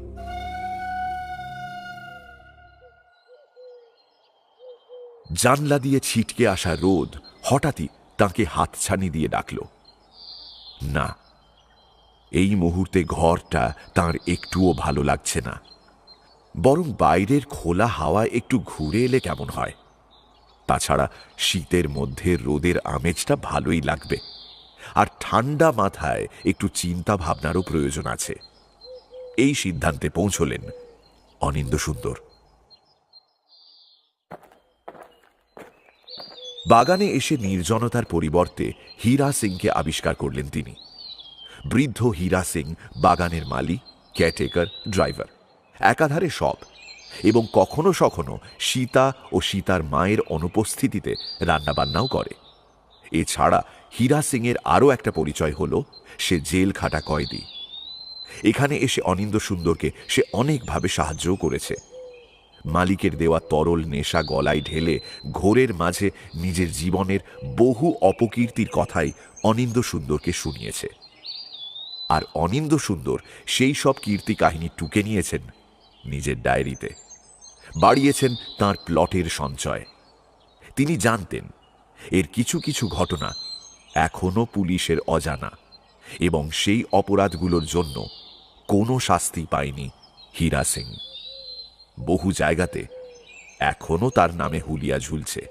জানলা দিয়ে ছিটকে আসা রোদ হঠাৎই তাকে হাতছানি দিয়ে ডাকল। না, এই মুহূর্তে ঘরটা তার একটুও ভালো লাগছে না, বরং বাইরের খোলা হাওয়া একটু ঘুরে এলে কেমন হয়। তাছাড়া শীতের মধ্যে রোদের আমেজটা ভালোই লাগবে, আর ঠান্ডা মাথায় একটু চিন্তা ভাবনারও প্রয়োজন আছে। এই সিদ্ধান্তে পৌঁছলেন অনিন্দ সুন্দর। বাগানে এসে নির্জনতার পরিবর্তে হীরা সিংকে আবিষ্কার করলেন তিনি। বৃদ্ধ হীরা সিং বাগানের মালি, কেয়ারটেকার, ড্রাইভার, একাধারে সব, এবং কখনো কখনো সীতা ও সীতার মায়ের অনুপস্থিতিতে রান্নাবান্নাও করে। এছাড়া হীরা সিংয়ের আরও একটা পরিচয় হল সে জেল খাটা কয়েদি। এখানে এসে অনিন্দ সুন্দরকে সে অনেকভাবে সাহায্যও করেছে। মালিকের দেওয়া তরল নেশা গলায় ঢেলে ঘোরের মাঝে নিজের জীবনের বহু অপকীর্তির কথাই অনিন্দ সুন্দরকে শুনিয়েছে। আর অনিন্দ সুন্দর সেই সব কীর্তি কাহিনী টুকে নিয়েছেন নিজের ডায়েরিতে, বাড়িয়েছেন তার প্লটের সঞ্চয়। তিনি জানতেন এর কিছু কিছু ঘটনা এখনো পুলিশের অজানা, এবং সেই অপরাধগুলোর জন্য কোনো শাস্তি পায়নি হীরা সিং। বহু জায়গাতে এখনো তার নামে হুলিয়া ঝুলছে।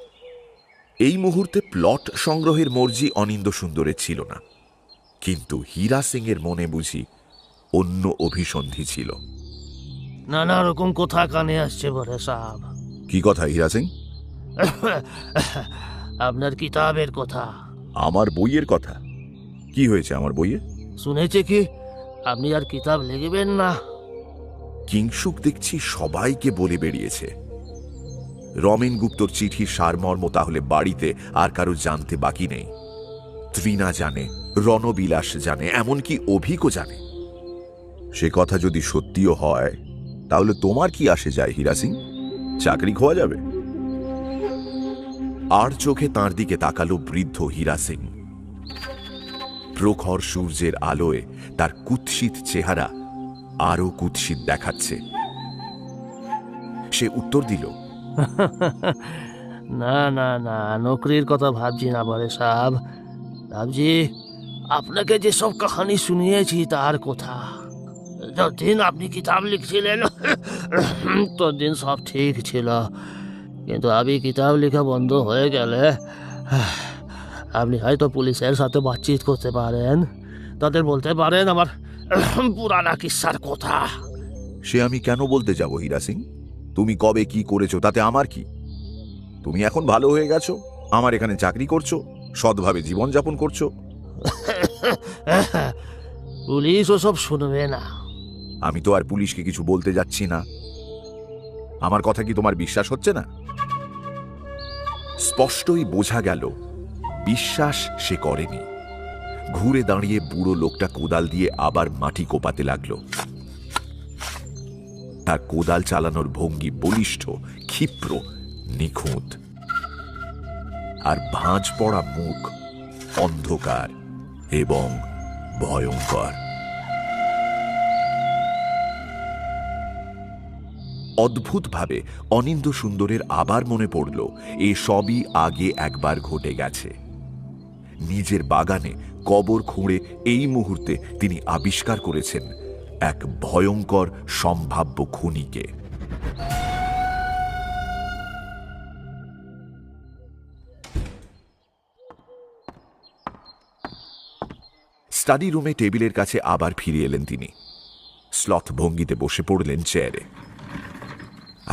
এই মুহূর্তে প্লট সংগ্রহের মর্জি অনিন্দ সুন্দরের ছিল না, কিন্তু হীরা সিং এর মনে বুঝি অন্য অভিসন্ধি ছিল। নানা রকম কথা কানে আসছে বড় সাহেব। কি কথা হীরা সিং? আপনার কিতাবের কথা। আমার বইয়ের কথা? কি হয়েছে আমার বইয়ে? শুনেছে কি আপনি আর কিতাব লিখবেন না? কিংসুক দেখছি সবাইকে বলে বেরিয়েছে। রমেন গুপ্তর চিঠির সারমর্ম তাহলে বাড়িতে আর কারো জানতে বাকি নেই। ত্রিনা জানে, রণবিলাস জানে, এমনকি অভিকও জানে। সে কথা যদি সত্যিও হয় তাহলে তোমার কি আসে যায় হীরা সিং? চাকরি খোয়া যাবে। আর চোখে তাঁর দিকে তাকালো বৃদ্ধ হীরা সিং। প্রখর সূর্যের আলোয় তার কুৎসিত চেহারা আরো কুৎসিত দেখাচ্ছে। সে উত্তর দিল, না না না, নকরির কথা ভাবছি না বড় সাহেব। ভাবছি আপনাকে যেসব কাহানি শুনিয়েছি তার কথা। যতদিন আপনি কিতাব লিখছিলেন ততদিন সব ঠিক ছিল, কিন্তু আমি কিতাব লেখা বন্ধ হয়ে গেলে আপনি হয়তো পুলিশের সাথে বাতচিত করতে পারেন, তাদের বলতে পারেন আমার পুরানা কিস্সার কথা। সে আমি কেন বলতে যাব হীরা সিং? তুমি কবে কি করেছো তাতে আমার কি? তুমি এখন ভালো হয়ে গেছো, আমার এখানে চাকরি করছো, সৎভাবে জীবনযাপন করছো। পুলিশ ওসব শুনবে না। আমি তো আর পুলিশকে কিছু বলতে যাচ্ছি না। আমার কথা কি তোমার বিশ্বাস হচ্ছে না? স্পষ্টই বোঝা গেল বিশ্বাস সে করেনি। ঘুরে দাঁড়িয়ে বুড়ো লোকটা কোদাল দিয়ে আবার মাটি কোপাতে লাগলো। তার কোদাল চালানোর ভঙ্গি বলিষ্ঠ, ক্ষিপ্র, নিখুঁত। আর ভাঁজ পড়া মুখ অন্ধকার এবং ভয়ঙ্কর। অদ্ভুতভাবে অনিন্দ্য সুন্দরের আবার মনে পড়ল এ সবই আগে একবার ঘটে গেছে। নিজের বাগানে কবর খুঁড়ে এই মুহূর্তে তিনি আবিষ্কার করেছেন এক ভয়ঙ্কর সম্ভাব্য খুনিকে। স্টাডি রুমে টেবিলের কাছে আবার ফিরে এলেন তিনি। স্লথ ভঙ্গিতে বসে পড়লেন চেয়ারে।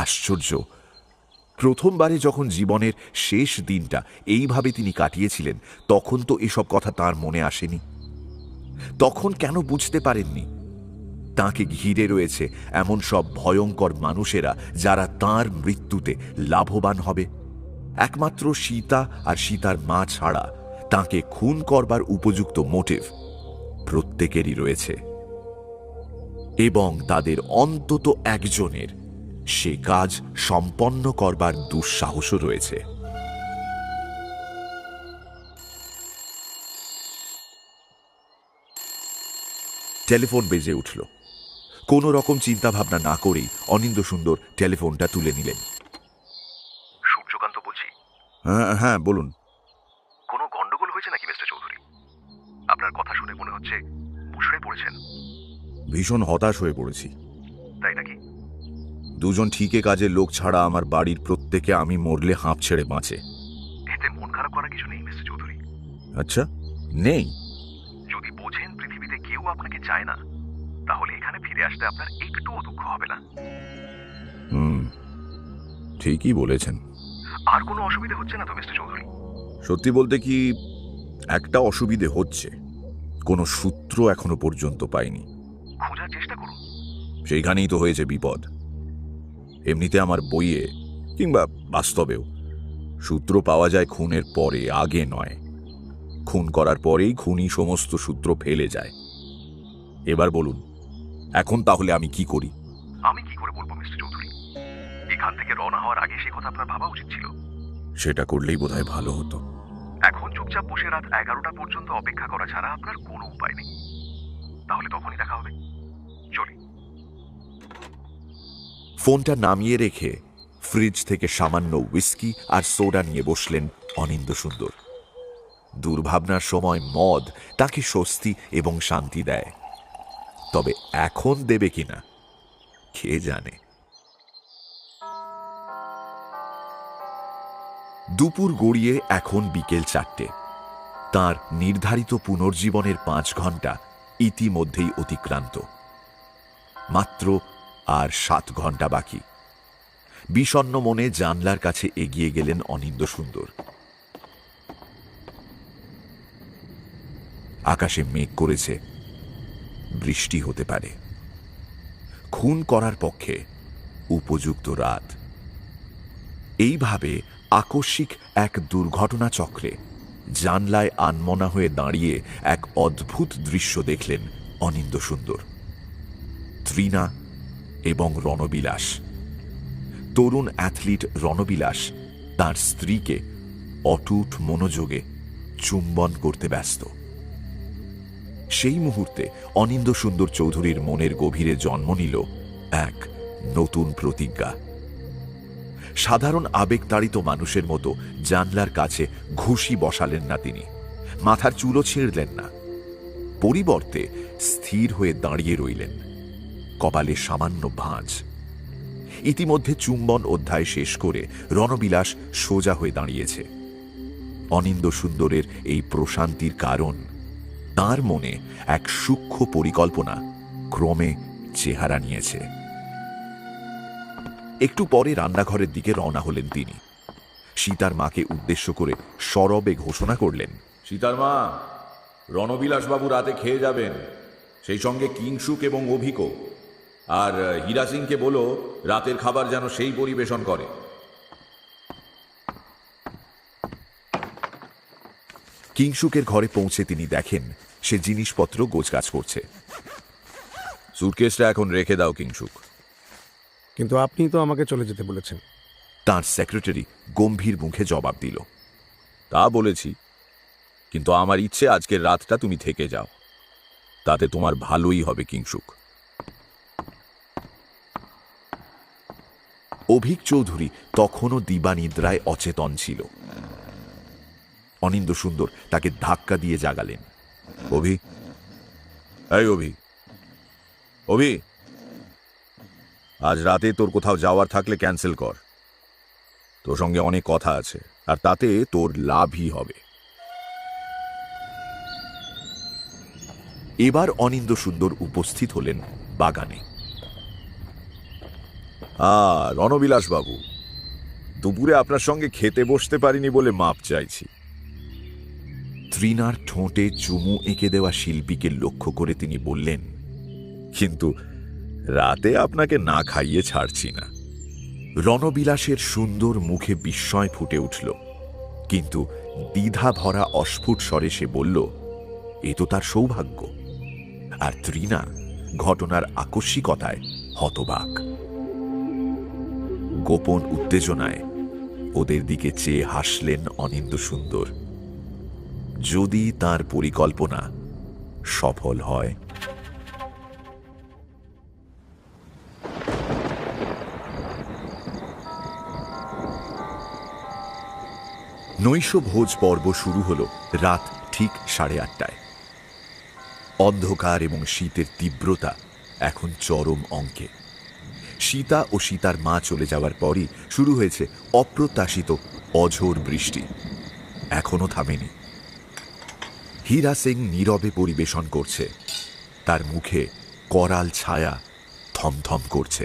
আশ্চর্য, প্রথমবারে যখন জীবনের শেষ দিনটা এইভাবে তিনি কাটিয়েছিলেন তখন তো এসব কথা তার মনে আসেনি। তখন কেন বুঝতে পারেননি তাকে ঘিরে রয়েছে এমন সব ভয়ঙ্কর মানুষেরা যারা তার মৃত্যুতে লাভবান হবে? একমাত্র সীতা আর সীতার মা ছাড়া তাকে খুন করবার উপযুক্ত মোটিভ প্রত্যেকেরই রয়েছে, এবং তাদের অন্তত একজনের সে কাজ সম্পন্ন করবার দুঃসাহসও রয়েছে। টেলিফোন বেজে উঠল। কোনো রকম চিন্তা ভাবনা না করেই অনিন্দ্য সুন্দর টেলিফোনটা তুলে নিলেন। সূর্যকান্ত বলছি। হ্যাঁ বলুন। কোনো গন্ডগোল হয়েছে নাকি মিস্টার চৌধুরী? আপনার কথা শুনে মনে হচ্ছে মুশড়ে পড়েছেন। ভীষণ হতাশ হয়ে পড়েছি। তাই নাকি? দুজন ঠিকে কাজের লোক ছাড়া আমার বাড়ির প্রত্যেকে আমি মরলে হাঁপ ছেড়ে বাঁচে। এতে মন খারাপ করার কিছু নেই মিস্টার চৌধুরী। আচ্ছা, নেই? যদি বোঝেন পৃথিবীতে কেউ আপনাকে চায় না, তাহলে এখানে ফিরে আসতে আপনার একটুও দুঃখ হবে না। ঠিকই বলেছেন। আর কোনো অসুবিধা হচ্ছে না তো মিস্টার চৌধুরী? সত্যি বলতে কি, একটা অসুবিধে হচ্ছে। কোনো সূত্র এখনো পর্যন্ত পাইনি। খোঁজার চেষ্টা করুন। সেইখানেই তো হয়েছে বিপদ। এমনিতে আমার বইয়ে কিংবা বাস্তবেও সূত্র পাওয়া যায় খুনের পরে, আগে নয়। খুন করার পরেই খুনি সমস্ত সূত্র ফেলে যায়। এবার বলুন, এখন তাহলে আমি কি করি? আমি কি করে বলবো মিস্টার চৌধুরী? এখান থেকে রওনা হওয়ার আগে সে কথা আপনার ভাবা উচিত ছিল। সেটা করলেই বোধহয় ভালো হতো। এখন চুপচাপ বসে রাত 11টা পর্যন্ত অপেক্ষা করা ছাড়া আপনার কোনো উপায় নেই। তাহলে তখনই দেখা হবে। চলি। ফোনটা নামিয়ে রেখে ফ্রিজ থেকে সামান্য হুইস্কি আর সোডা নিয়ে বসলেন অনিন্দ্য সুন্দর। দুর্ভাবনার সময় মদ তাকে স্বস্তি এবং শান্তি দেয়, তবে এখন দেবে কিনা কে জানে। দুপুর গড়িয়ে এখন বিকেল 4টে। তার নির্ধারিত পুনর্জীবনের 5 ঘন্টা ইতিমধ্যেই অতিক্রান্ত। মাত্র আর 7 ঘন্টা বাকি। বিষণ্ণ মনে জানলার কাছে এগিয়ে গেলেন অনিন্দ্য সুন্দর। আকাশে মেঘ করেছে, বৃষ্টি হতে পারে। খুন করার পক্ষে উপযুক্ত রাত। এইভাবে আকস্মিক এক দুর্ঘটনা চক্রে জানলায় আনমনা হয়ে দাঁড়িয়ে এক অদ্ভুত দৃশ্য দেখলেন অনিন্দ্য সুন্দর। ত্রিনা এবং রণবিলাস। তরুণ অ্যাথলিট রণবিলাস তার স্ত্রীকে অটুট মনোযোগে চুম্বন করতে ব্যস্ত। সেই মুহূর্তে অনিন্দ্য সুন্দর চৌধুরীর মনের গভীরে জন্ম নিল এক নতুন প্রতিজ্ঞা। সাধারণ আবেগতাড়িত মানুষের মতো জানলার কাছে ঘুষি বসালেন না তিনি, মাথার চুলও ছিঁড়লেন না। পরিবর্তে স্থির হয়ে দাঁড়িয়ে রইলেন, কপালে সামান্য ভাঁজ। ইতিমধ্যে চুম্বন অধ্যায় শেষ করে রণবিলাস সোজা হয়ে দাঁড়িয়েছে। অনিন্দ্য সুন্দরের এই প্রশান্তির কারণ তার মনে এক সূক্ষ্ম পরিকল্পনা ক্রমে চেহারা নিয়েছে। একটু পরে রান্নাঘরের দিকে রওনা হলেন তিনি। সীতার মাকে উদ্দেশ্য করে সরবে ঘোষণা করলেন, সীতার মা, রণবিলাসবাবু রাতে খেয়ে যাবেন, সেই সঙ্গে কিংসুক এবং অভিকও। আর হীরা সিংকে বলো রাতের খাবার যেন সেই পরিবেশন করে। কিংসুকের ঘরে পৌঁছে তিনি দেখেন সে জিনিসপত্র গোছগাছ করছে। সুটকেসটা এখন রেখে দাও কিংসুক। কিন্তু আপনি তো আমাকে চলে যেতে বলেছেন। তার সেক্রেটারি গম্ভীর মুখে জবাব দিল, তা বলেছি, কিন্তু আমার ইচ্ছে আজকের রাতটা তুমি থেকে যাও, তাতে তোমার ভালোই হবে কিংসুক। অভিক চৌধুরী তখনও দিবানিদ্রায় অচেতন ছিল। অনিন্দ্য সুন্দর তাকে ধাক্কা দিয়ে জাগালেন। অভি, এই অভি, অভি, আজ রাতে তোর কোথাও যাওয়ার থাকলে ক্যান্সেল কর। তোর সঙ্গে অনেক কথা আছে, আর তাতে তোর লাভই হবে। এবার অনিন্দ্য সুন্দর উপস্থিত হলেন বাগানে। রণবিলাস বাবু, দুপুরে আপনার সঙ্গে খেতে বসতে পারিনি বলে মাপ চাইছি। তৃণার ঠোঁটে চুমু এঁকে দেওয়া শিল্পীকে লক্ষ্য করে তিনি বললেন, কিন্তু রাতে আপনাকে না খাইয়ে ছাড়ছি না। রণবিলাসের সুন্দর মুখে বিস্ময় ফুটে উঠল, কিন্তু দ্বিধা ভরা অস্ফুট স্বরে সে বলল, এ তো তার সৌভাগ্য। আর তৃণা ঘটনার আকস্মিকতায় হতবাক। গোপন উত্তেজনায় ওদের দিকে চেয়ে হাসলেন অনিন্দ্য সুন্দর। যদি তার পরিকল্পনা সফল হয়। নৈশ ভোজ পর্ব শুরু হল রাত ঠিক 8:30টায়। অন্ধকার এবং শীতের তীব্রতা এখন চরম অঙ্কে। সীতা ও সীতার মা চলে যাওয়ার পরই শুরু হয়েছে অপ্রত্যাশিত অঝোর বৃষ্টি। এখনো থামেনি। হীরা সিং নীরবে পরিবেশন করছে, তার মুখে করাল ছায়া থমথম করছে।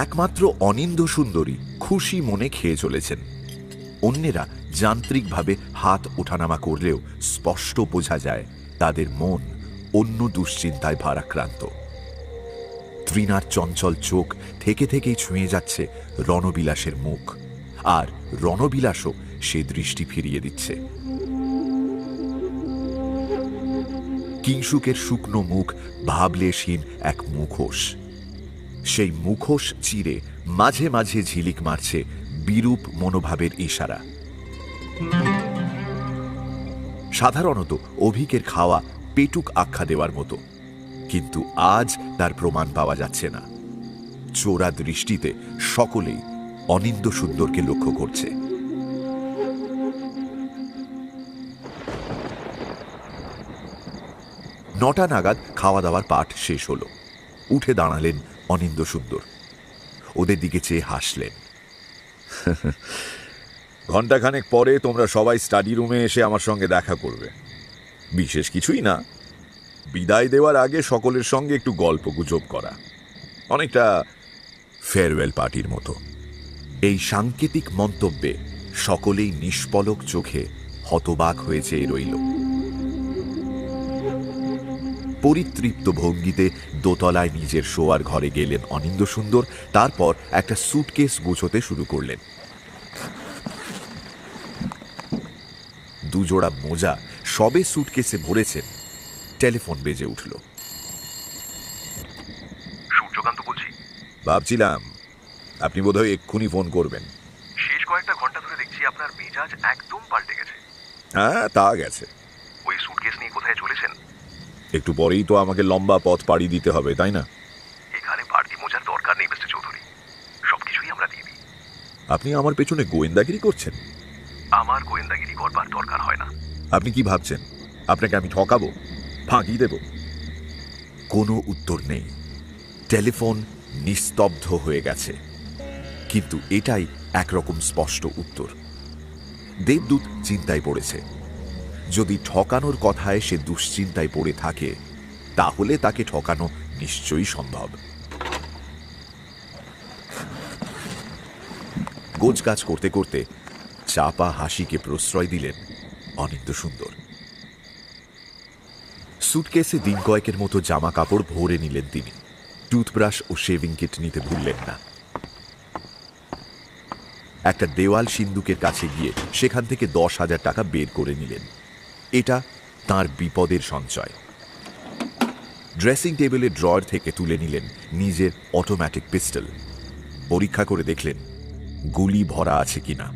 একমাত্র অনিন্দ্য সুন্দরী খুশি মনে খেয়ে চলেছেন। অন্যেরা যান্ত্রিকভাবে হাত ওঠানামা করলেও স্পষ্ট বোঝা যায় তাদের মন অন্য দুশ্চিন্তায় ভারাক্রান্ত। তৃণার চঞ্চল চোখ থেকে থেকেই ছুঁয়ে যাচ্ছে রণবিলাসের মুখ, আর রণবিলাসও সে দৃষ্টি ফিরিয়ে দিচ্ছে। কিংসুকের শুকনো মুখ ভাবলেশহীন এক মুখোশ। সেই মুখোশ চিরে মাঝে মাঝে ঝিলিক মারছে বিরূপ মনোভাবের ইশারা। সাধারণত অভিকের খাওয়া পেটুক আখ্যা দেওয়ার মতো, কিন্তু আজ তার প্রমাণ পাওয়া যাচ্ছে না। চোরা দৃষ্টিতে সকলেই অনিন্দ্য সুন্দরকে লক্ষ্য করছে। 9টা নাগাদ খাওয়া দাওয়ার পাঠ শেষ হলো। উঠে দাঁড়ালেন অনিন্দ্য সুন্দর, ওদের দিকে চেয়ে হাসলেন। ঘণ্টাখানেক পরে তোমরা সবাই স্টাডি রুমে এসে আমার সঙ্গে দেখা করবে। বিশেষ কিছুই না, বিদায় দেওয়ার আগে সকলের সঙ্গে একটু গল্প গুজব করা, অনেকটা ফেয়ারওয়েল পার্টির মতো। এই সাংকেতিক মন্তব্যে সকলেই নিষ্পলক চোখে হতবাক হয়ে চেয়ে রইল। পরিতৃপ্ত ভঙ্গিতে দোতলায় নিজের শোয়ার ঘরে গেলেন অনিন্দ্য সুন্দর। তারপর একটা সুটকেস গুছোতে শুরু করলেন। দুজোড়া মোজা সবে সুটকেসে ভরেছেন, টেলিফোন বেজে উঠল। সূর্যকান্ত বলছি। ভাবছিলাম আপনি বোধহয় এক্ষুনি ফোন করবেন। শেষ কয়েকটা ঘন্টা ধরে দেখছি আপনার মেজাজ একদম পাল্টে গেছে। হ্যাঁ, তা গেছে। ওই সুটকেস নিয়ে কোথায় চলেছেন? একটু পরেই তো আমাকে লম্বা পথ পাড়ি দিতে হবে, তাই না? এখানে বাড়তি মোজার দরকার নেই মিস্টার চৌধুরী, সবকিছুই আমরা দিয়ে দিই। আপনি আমার পেছনে গোয়েন্দাগিরি করছেন? আমার গোয়েন্দাগিরি করবার দরকার হয় না। আপনি কি ভাবছেন আপনাকে আমি ঠকাবো, ফাঁকি দেব? কোনো উত্তর নেই। টেলিফোন নিস্তব্ধ হয়ে গেছে, কিন্তু এটাই একরকম স্পষ্ট উত্তর। দেবদূত চিন্তায় পড়েছে। যদি ঠকানোর কথায় সে দুশ্চিন্তায় পড়ে থাকে তাহলে তাকে ঠকানো নিশ্চয়ই সম্ভব। গোছগাছ করতে করতে চাপা হাসিকে প্রশ্রয় দিলেন অনিন্দ্যসুন্দর। সুটকেসে দিন কয়েকের মতো জামা কাপড় ভরে নিলেন তিনি। টুথব্রাশ ও শেভিং কিট নিতে ভুললেন না। একটা দেওয়াল সিন্দুকের কাছে গিয়ে সেখান থেকে 10,000 টাকা বের করে নিলেন। এটা তার বিপদের সঞ্চয়। ড্রেসিং টেবিলের ড্রয়ার থেকে তুলে নিলেন নিজের অটোমেটিক পিস্টল। পরীক্ষা করে দেখলেন গুলি ভরা আছে কিনা।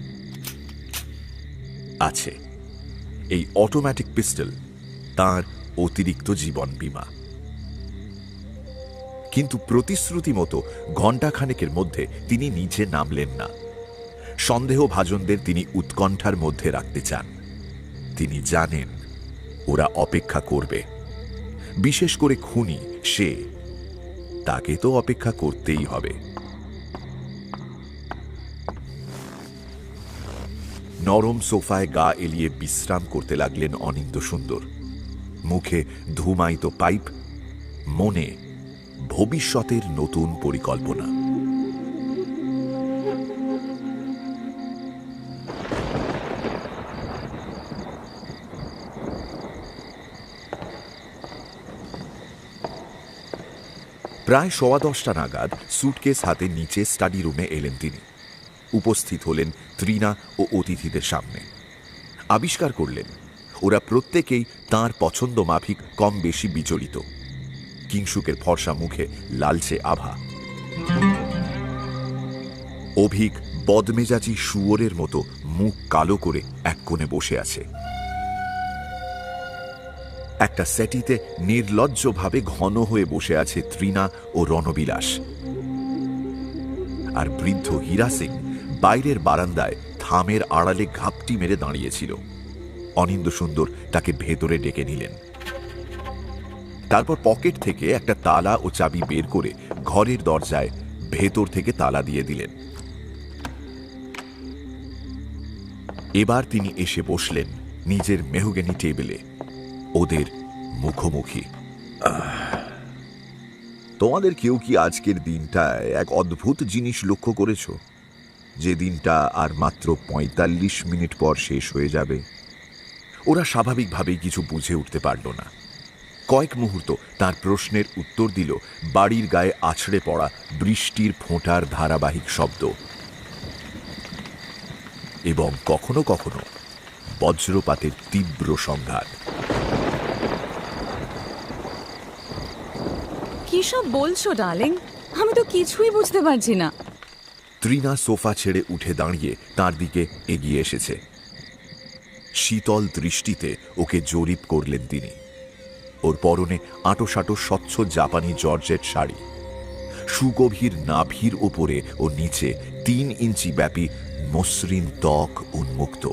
আছে। এই অটোমেটিক পিস্টল তার অতিরিক্ত জীবন বীমা। কিন্তু প্রতিশ্রুতি মতো ঘণ্টাখানেকের মধ্যে তিনি নিচে নামলেন না। সন্দেহভাজনদের তিনি উৎকণ্ঠার মধ্যে রাখতে চান। তিনি জানেন ওরা অপেক্ষা করবে। বিশেষ করে খুনি সে, তাকে তো অপেক্ষা করতেই হবে। নরম সোফায় গা এলিয়ে বিশ্রাম করতে লাগলেন অনিন্দ্যসুন্দর। মুখে ধূমায়িত পাইপ, মনে ভবিষ্যতের নতুন পরিকল্পনা। প্রায় 10:15 নাগাদ সুটকেস হাতে নিচে স্টাডি রুমে এলেন তিনি। উপস্থিত হলেন ত্রিনা ও অতিথিদের সামনে। আবিষ্কার করলেন ওরা প্রত্যেকেই তাঁর পছন্দ মাফিক কম বেশি বিচলিত। কিংসুকের ফর্সা মুখে লালচে আভা। অভিক বদমেজাজি শুয়োরের মতো মুখ কালো করে এক কোণে বসে আছে। একটা সেটিতে নির্লজ্জভাবে ঘন হয়ে বসে আছে ত্রিনা ও রণবিলাস। আর বৃদ্ধ হীরা সিং বাইরের বারান্দায় থামের আড়ালে ঘাপটি মেরে দাঁড়িয়েছিল। অনিন্দ্যসুন্দর তাকে ভেতরে ডেকে নিলেন। তারপর পকেট থেকে একটা তালা ও চাবি বের করে ঘরের দরজায় ভেতর থেকে তালা দিয়ে দিলেন। এবার তিনি এসে বসলেন নিজের মেহগনি টেবিলে, ওদের মুখোমুখি। তোমাদের কেউ কি আজকের দিনটায় এক অদ্ভুত জিনিস লক্ষ্য করেছ? যে দিনটা আর মাত্র 45 মিনিট পর শেষ হয়ে যাবে। ওরা স্বাভাবিকভাবেই কিছু বুঝে উঠতে পারল না। কয়েক মুহূর্ত তার প্রশ্নের উত্তর দিল বাড়ির গায়ে আছড়ে পড়া বৃষ্টির ফোঁটার ধারাবাহিক শব্দ এবং কখনো কখনো বজ্রপাতের তীব্র সংঘাত। কি সব বলছো ডার্লিং? আমি তো কিছুই বুঝতে পারছি না। ত্রিনা সোফা ছেড়ে উঠে দাঁড়িয়ে তার দিকে এগিয়ে এসেছে। শীতল দৃষ্টিতে ওকে জরিপ করলেন তিনি। ওর পরনে আঁটোসাঁটো স্বচ্ছ জাপানি জর্জেট শাড়ি। সুগভীর নাভির ওপরে ও নিচে 3 ইঞ্চি ব্যাপী মসৃণ ত্বক উন্মুক্ত।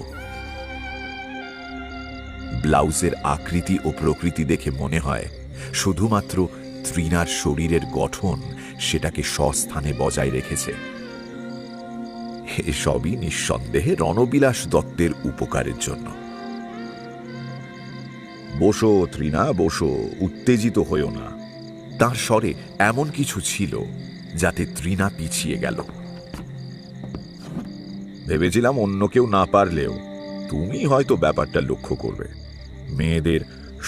ব্লাউজের আকৃতি ও প্রকৃতি দেখে মনে হয় শুধুমাত্র ত্রিনার শরীরের গঠন সেটাকে স্বস্থানে বজায় রেখেছে। এসবই নিঃসন্দেহে রণবিলাস দত্তের উপকারের জন্য। বসো ত্রিনা, বসো, উত্তেজিত হইও না। তার স্বরে এমন কিছু ছিল যাতে ত্রিনা পিছিয়ে গেল। ভেবেছিলাম অন্য কেউ না পারলেও তুমি হয়তো ব্যাপারটা লক্ষ্য করবে, মেয়েদের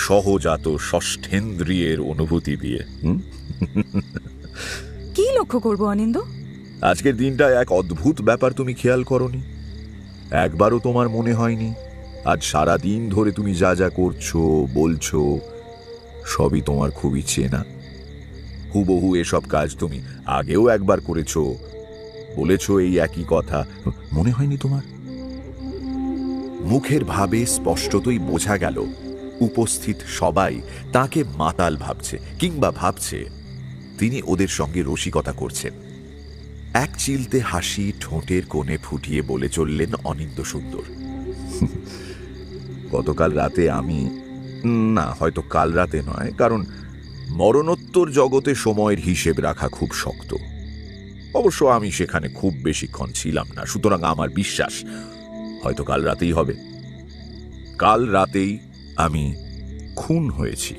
সহজাত ষষ্ঠেন্দ্রিয়ের অনুভূতি দিয়ে। কি লক্ষ্য করবো অনিন্দ? আজকের দিনটা এক অদ্ভুত ব্যাপার তুমি খেয়াল করনি? একবারও তোমার মনে হয়নি আজ সারা দিন ধরে তুমি যা যা করছো বলছো সবই তোমার খুবই চেনা? হুবহু এসব কাজ তুমি আগেও একবার করেছো, বলেছো এই একই কথা, মনে হয়নি তোমার? মুখের ভাবে স্পষ্টতই বোঝা গেল উপস্থিত সবাই তাকে মাতাল ভাবছে, কিংবা ভাবছে তিনি ওদের সঙ্গে রসিকতা করছেন। এক চিলতে হাসি ঠোঁটের কোণে ফুটিয়ে বলে চললেন অনিন্দ্যসুন্দর, গতকাল রাতে আমি, না হয়তো কাল রাতে নয়, কারণ মরণোত্তর জগতে সময়ের হিসেব রাখা খুব শক্ত। অবশ্য আমি সেখানে খুব বেশিক্ষণ ছিলাম না, সুতরাং আমার বিশ্বাস হয়তো কাল রাতেই হবে। কাল রাতেই আমি খুন হয়েছি।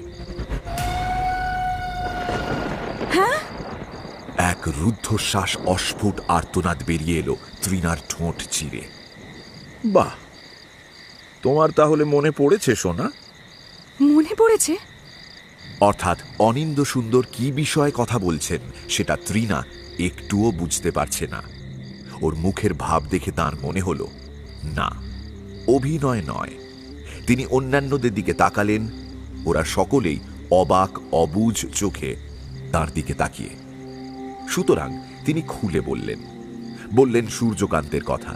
এক রুদ্ধশ্বাস অস্ফুট আর্তনাদ বেরিয়ে এলো তৃণার ঠোঁট চিরে। বাহ, তোমার তাহলে মনে পড়েছে সোনা? মনে পড়েছে? অর্থাৎ অনিন্দ সুন্দর কি বিষয়ে কথা বলছেন সেটা তৃণা একটুও বুঝতে পারছে না। ওর মুখের ভাব দেখে তার মনে হলো না, অভিনয় নয়। তিনি অন্যান্যদের দিকে তাকালেন, ওরা সকলেই অবাক অবুঝ চোখে তার দিকে তাকিয়ে। সুতরাং তিনি খুলে বললেন সূর্যকান্তের কথা,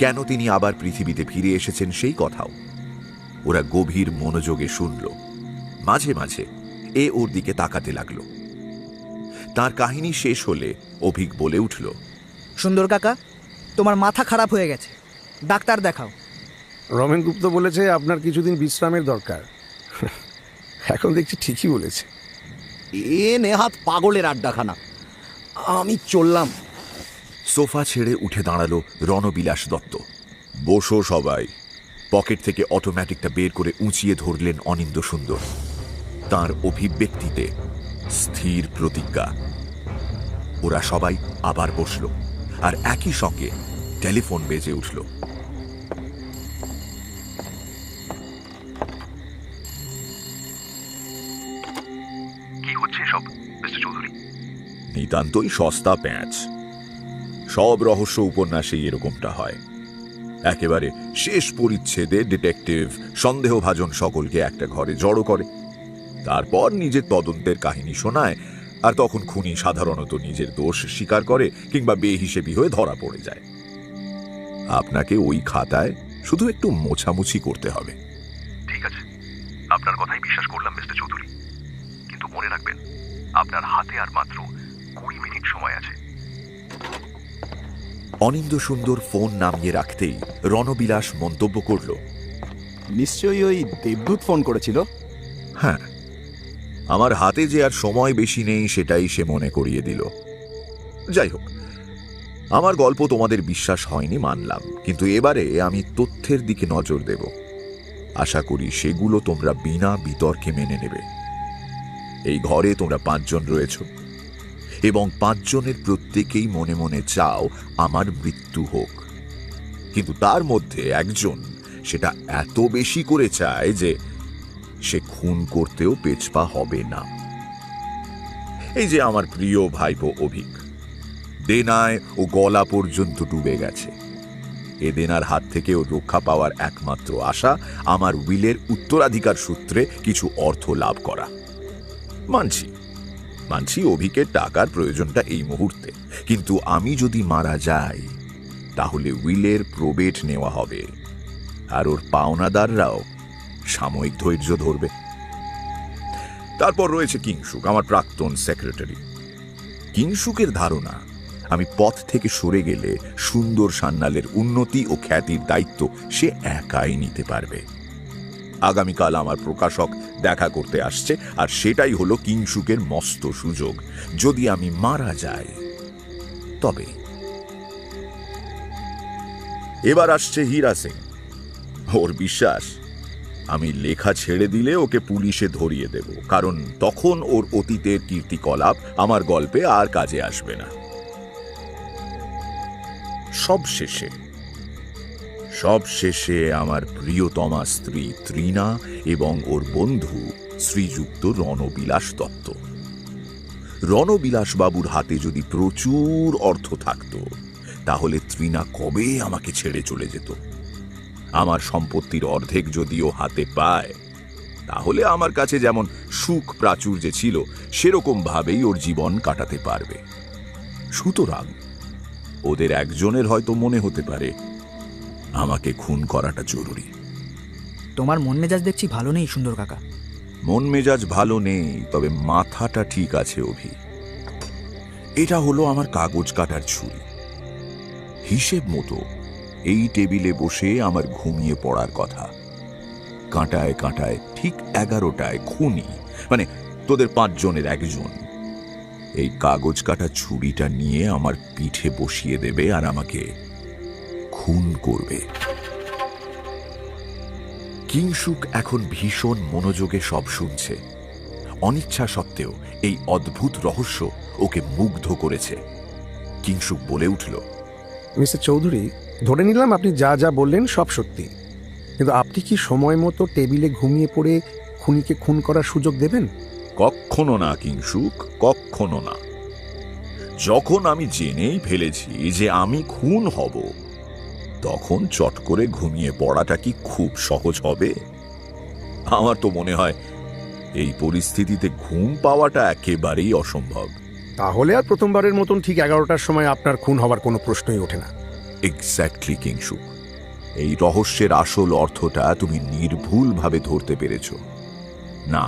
কেন তিনি আবার পৃথিবীতে ফিরে এসেছেন সেই কথাও। ওরা গভীর মনোযোগে শুনল, মাঝে মাঝে এ ওর দিকে তাকাতে লাগলো। তার কাহিনী শেষ হলে অভিক বলে উঠল, সুন্দর কাকা, তোমার মাথা খারাপ হয়ে গেছে, ডাক্তার দেখাও। রমেন গুপ্ত বলেছে আপনার কিছুদিন বিশ্রামের দরকার। এখন দেখছি ঠিকই বলেছে। এ নেহাত পাগলের আড্ডাখানা, আমি চললাম। সোফা ছেড়ে উঠে দাঁড়ালো রণবিলাস দত্ত। বসো সবাই। পকেট থেকে অটোমেটিকটা বের করে উঁচিয়ে ধরলেন অনিন্দ সুন্দর। তার অভিব্যক্তিতে স্থির প্রতিজ্ঞা। ওরা সবাই আবার বসল, আর একই সঙ্গে টেলিফোন বেজে উঠল। কি হচ্ছে সব মিস্টার চৌধুরী? নিতান্তই সস্তা প্যাঁচ। সব রহস্য উপন্যাসেই এরকমটা হয়। একেবারে শেষ পরিচ্ছেদে ডিটেকটিভ সন্দেহভাজন সকলকে একটা ঘরে জড়ো করে, তারপর নিজের তদন্তের কাহিনী শোনায়, আর তখন খুনি সাধারণত নিজের দোষ স্বীকার করে কিংবা বেহিসেবি হয়ে ধরা পড়ে যায়। আপনাকে ওই খাতায় শুধু একটু মোছামুছি করতে হবে। ঠিক আছে, আপনার কথাই বিশ্বাস করলাম মিস্টার চৌধুরী, কিন্তু মনে রাখবেন আপনার হাতে আর মাত্র 20 মিনিট সময় আছে। অনিন্দ সুন্দর ফোন নামিয়ে রাখতেই রণবিলাস মন্তব্য করল, নিশ্চয়ই ওই দেবদূত ফোন করেছিল। হ্যাঁ, আমার হাতে যে আর সময় বেশি নেই সেটাই সে মনে করিয়ে দিল। যাই হোক, আমার গল্প তোমাদের বিশ্বাস হয়নি মানলাম, কিন্তু এবারে আমি তথ্যের দিকে নজর দেব। আশা করি সেগুলো তোমরা বিনা বিতর্কে মেনে নেবে। এই ঘরে তোমরা 5 জন রয়েছ, এবং 5 জনের প্রত্যেকেই মনে মনে চাও আমার মৃত্যু হোক। কিন্তু তার মধ্যে একজন সেটা এত বেশি করে চায় যে সে খুন করতেও পেছপা হবে না। এই যে আমার প্রিয় ভাইপো অভিক, দেনায় ও গলা পর্যন্ত ডুবে গেছে। এ দেনার হাত থেকে ও রক্ষা পাওয়ার একমাত্র আশা আমার উইলের উত্তরাধিকার সূত্রে কিছু অর্থ লাভ করা। মানছি অভিকের টাকার প্রয়োজনটা এই মুহূর্তে, কিন্তু আমি যদি মারা যাই তাহলে উইলের প্রবেট নেওয়া হবে, আর ওর পাওনাদাররাও সাময়িক ধৈর্য ধরবে। তারপর রয়েছে কিংসুক, আমার প্রাক্তন সেক্রেটারি। কিংসুকের ধারণা আমি পথ থেকে সরে গেলে সুন্দর সান্যালের উন্নতি ও খ্যাতির দায়িত্ব সে একাই নিতে পারবে। আগামীকাল আমার প্রকাশক দেখা করতে আসছে, আর সেটাই হলো কিংসুকের মস্ত সুযোগ। যদি আমি মারা যাই তবে। এবার আসছে হীরা সিং। ওর বিশ্বাস আমি লেখা ছেড়ে দিলে ওকে পুলিশে ধরিয়ে দেব, কারণ তখন ওর অতীতের কীর্তিকলাপ আমার গল্পে আর কাজে আসবে না। সবশেষে আমার প্রিয়তমা স্ত্রী তৃণা এবং ওর বন্ধু শ্রীযুক্ত রণবিলাস দত্ত। রণবিলাস বাবুর হাতে যদি প্রচুর অর্থ থাকত তাহলে তৃণা কবে আমাকে ছেড়ে চলে যেত। আমার সম্পত্তির অর্ধেক যদিও হাতে পায়, তাহলে আমার কাছে যেমন সুখ প্রাচুর্যে ছিল সেরকম ভাবেই ওর জীবন কাটাতে পারবে। সুতরাং ওদের একজনের হয়তো মনে হতে পারে আমাকে খুন করাটা জরুরি। তোমার মন মেজাজ দেখছি ভালো নেই সুন্দর কাকা। মন মেজাজ ভালো নেই, তবে মাথাটা ঠিক আছে অভি। এটা হলো আমার কাগজ কাটার ছুরি। হিসেব মতো এই টেবিলে বসে আমার ঘুমিয়ে পড়ার কথা। কাঁটায় কাঁটায় ঠিক 11টায় খুনি, মানে তোদের 5 জনের একজন, এই কাগজ কাটা ছুরিটা নিয়ে আমার পিঠে বসিয়ে দেবে আর আমাকে খুন করবে। কিংসুক এখন ভীষণ মনোযোগে সব শুনছে। অনিচ্ছা সত্ত্বেও এই অদ্ভুত রহস্য ওকে মুগ্ধ করেছে। কিংসুক বলে উঠল, মিস্টার চৌধুরী, ধরে নিলাম আপনি যা যা বললেন সব সত্যি, কিন্তু আপনি কি সময় মতো টেবিলে ঘুমিয়ে পড়ে খুনিকে খুন করার সুযোগ দেবেন? কখনো না কিংসুক, কখনো না। যখন আমি জেনেই ফেলেছি যে আমি খুন হব, তখন চট করে ঘুমিয়ে পড়াটা কি খুব সহজ হবে? আমার তো মনে হয় এই পরিস্থিতিতে ঘুম পাওয়াটা একেবারেই অসম্ভব। তাহলে আর প্রথমবারের মতন ঠিক 11টার সময় আপনার খুন হওয়ার কোনো প্রশ্নই ওঠে না। এক্স্যাক্টলি কিংসুক, এই রহস্যের আসল অর্থটা তুমি নির্ভুলভাবে ধরতে পেরেছ। না,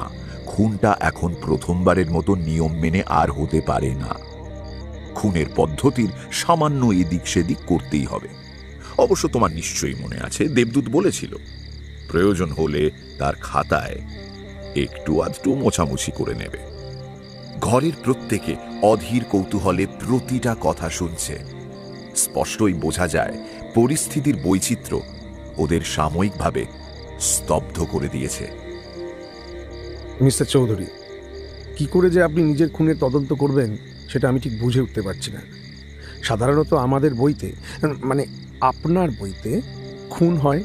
খুনটা এখন প্রথমবারের মতো নিয়ম মেনে আর হতে পারে না। খুনের পদ্ধতির সামান্য এদিক সেদিক করতেই হবে। অবশ্য তোমার নিশ্চয়ই মনে আছে, দেবদূত বলেছিল প্রয়োজন হলে তার খাতায় একটু আধটু মোছামুছি করে নেবে। ঘরের প্রত্যেকে অধীর কৌতূহলে প্রতিটা কথা শুনছে। স্পষ্টই বোঝা যায় পরিস্থিতির বৈচিত্র্য ওদের সাময়িকভাবে স্তব্ধ করে দিয়েছে। মিস্টার চৌধুরী, কি করে যে আপনি নিজের খুনের তদন্ত করবেন সেটা আমি ঠিক বুঝে উঠতে পারছি না। সাধারণত আমাদের বইতে, মানে আপনার বইতে, খুন হয়,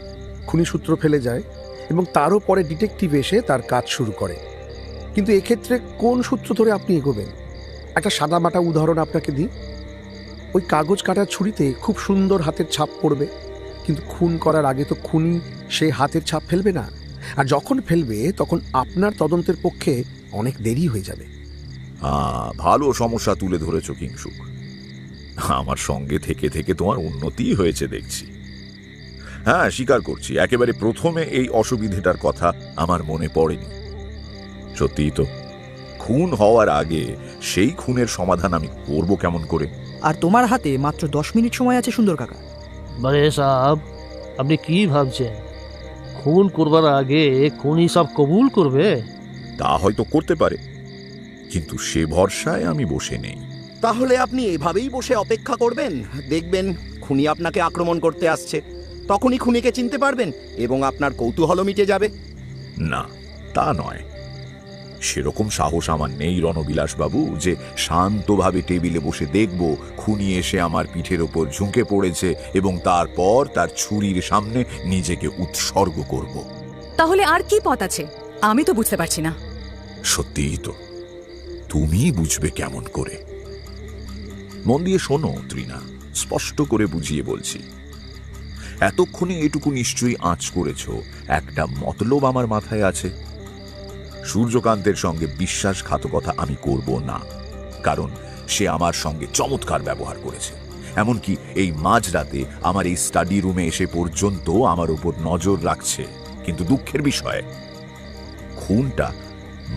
খুনি সূত্র ফেলে যায় এবং তারও পরে ডিটেকটিভ এসে তার কাজ শুরু করে। কিন্তু এক্ষেত্রে কোন সূত্র ধরে আপনি এগোবেন? একটা সাদামাটা উদাহরণ আপনাকে দিই। ওই কাগজ কাটার ছুরিতে খুব সুন্দর হাতের ছাপ পড়বে, কিন্তু খুন করার আগে তো খুনি সে হাতের ছাপ ফেলবে না, আর যখন ফেলবে তখন আপনার তদন্তের পক্ষে অনেক দেরি হয়ে যাবে। ভালো সমস্যা তুলে ধরেছ কিংসুক। আমার সঙ্গে থেকে থেকে তোমার উন্নতি হয়েছে দেখছি। হ্যাঁ, স্বীকার করছি, একেবারে প্রথমে এই অসুবিধাটার কথা আমার মনে পড়েনি। সত্যিই তো, খুন হওয়ার আগে সেই খুনের সমাধান আমি করব কেমন করে? আর তোমার হাতে মাত্র 10 মিনিট সময় আছে সুন্দর কাকা। বড়ে সাহেব, আপনি কি ভাবছেন খুন করবার আগে খুনি সব কবুল করবে? তা হয়তো করতে পারে, কিন্তু সে ভরসায় আমি বসে নেই। তাহলে আপনি এভাবেই বসে অপেক্ষা করবেন? দেখবেন খুনি আপনাকে আক্রমণ করতে আসছে, তখনই খুনিকে চিনতে পারবেন এবং আপনার কৌতূহল মিটে যাবে। না, তা নয়। সেরকম সাহস আমার নেই রণবিলাস বাবু, যে শান্তভাবে টেবিলে বসে দেখব খুনি এসে আমার পিঠের ওপর ঝুঁকে পড়েছে এবং তারপর তার ছুরির সামনে নিজেকে উৎসর্গ করব। তাহলে আর কি পথ আছে? আমি তো বুঝতে পারছি না। সত্যিই তো, তুমি বুঝবে কেমন করে? মন দিয়ে শোনো ত্রিনা, স্পষ্ট করে বুঝিয়ে বলছি। এতক্ষণে এটুকু নিশ্চয়ই আঁচ করেছ, একটা মতলব আমার মাথায় আছে। সূর্যকান্তের সঙ্গে বিশ্বাসঘাতকতা আমি করব না, কারণ সে আমার সঙ্গে চমৎকার ব্যবহার করেছে। এমনকি এই মাঝরাতে আমার এই স্টাডি রুমে এসে পর্যন্ত আমার উপর নজর রাখছে। কিন্তু দুঃখের বিষয়, খুনটা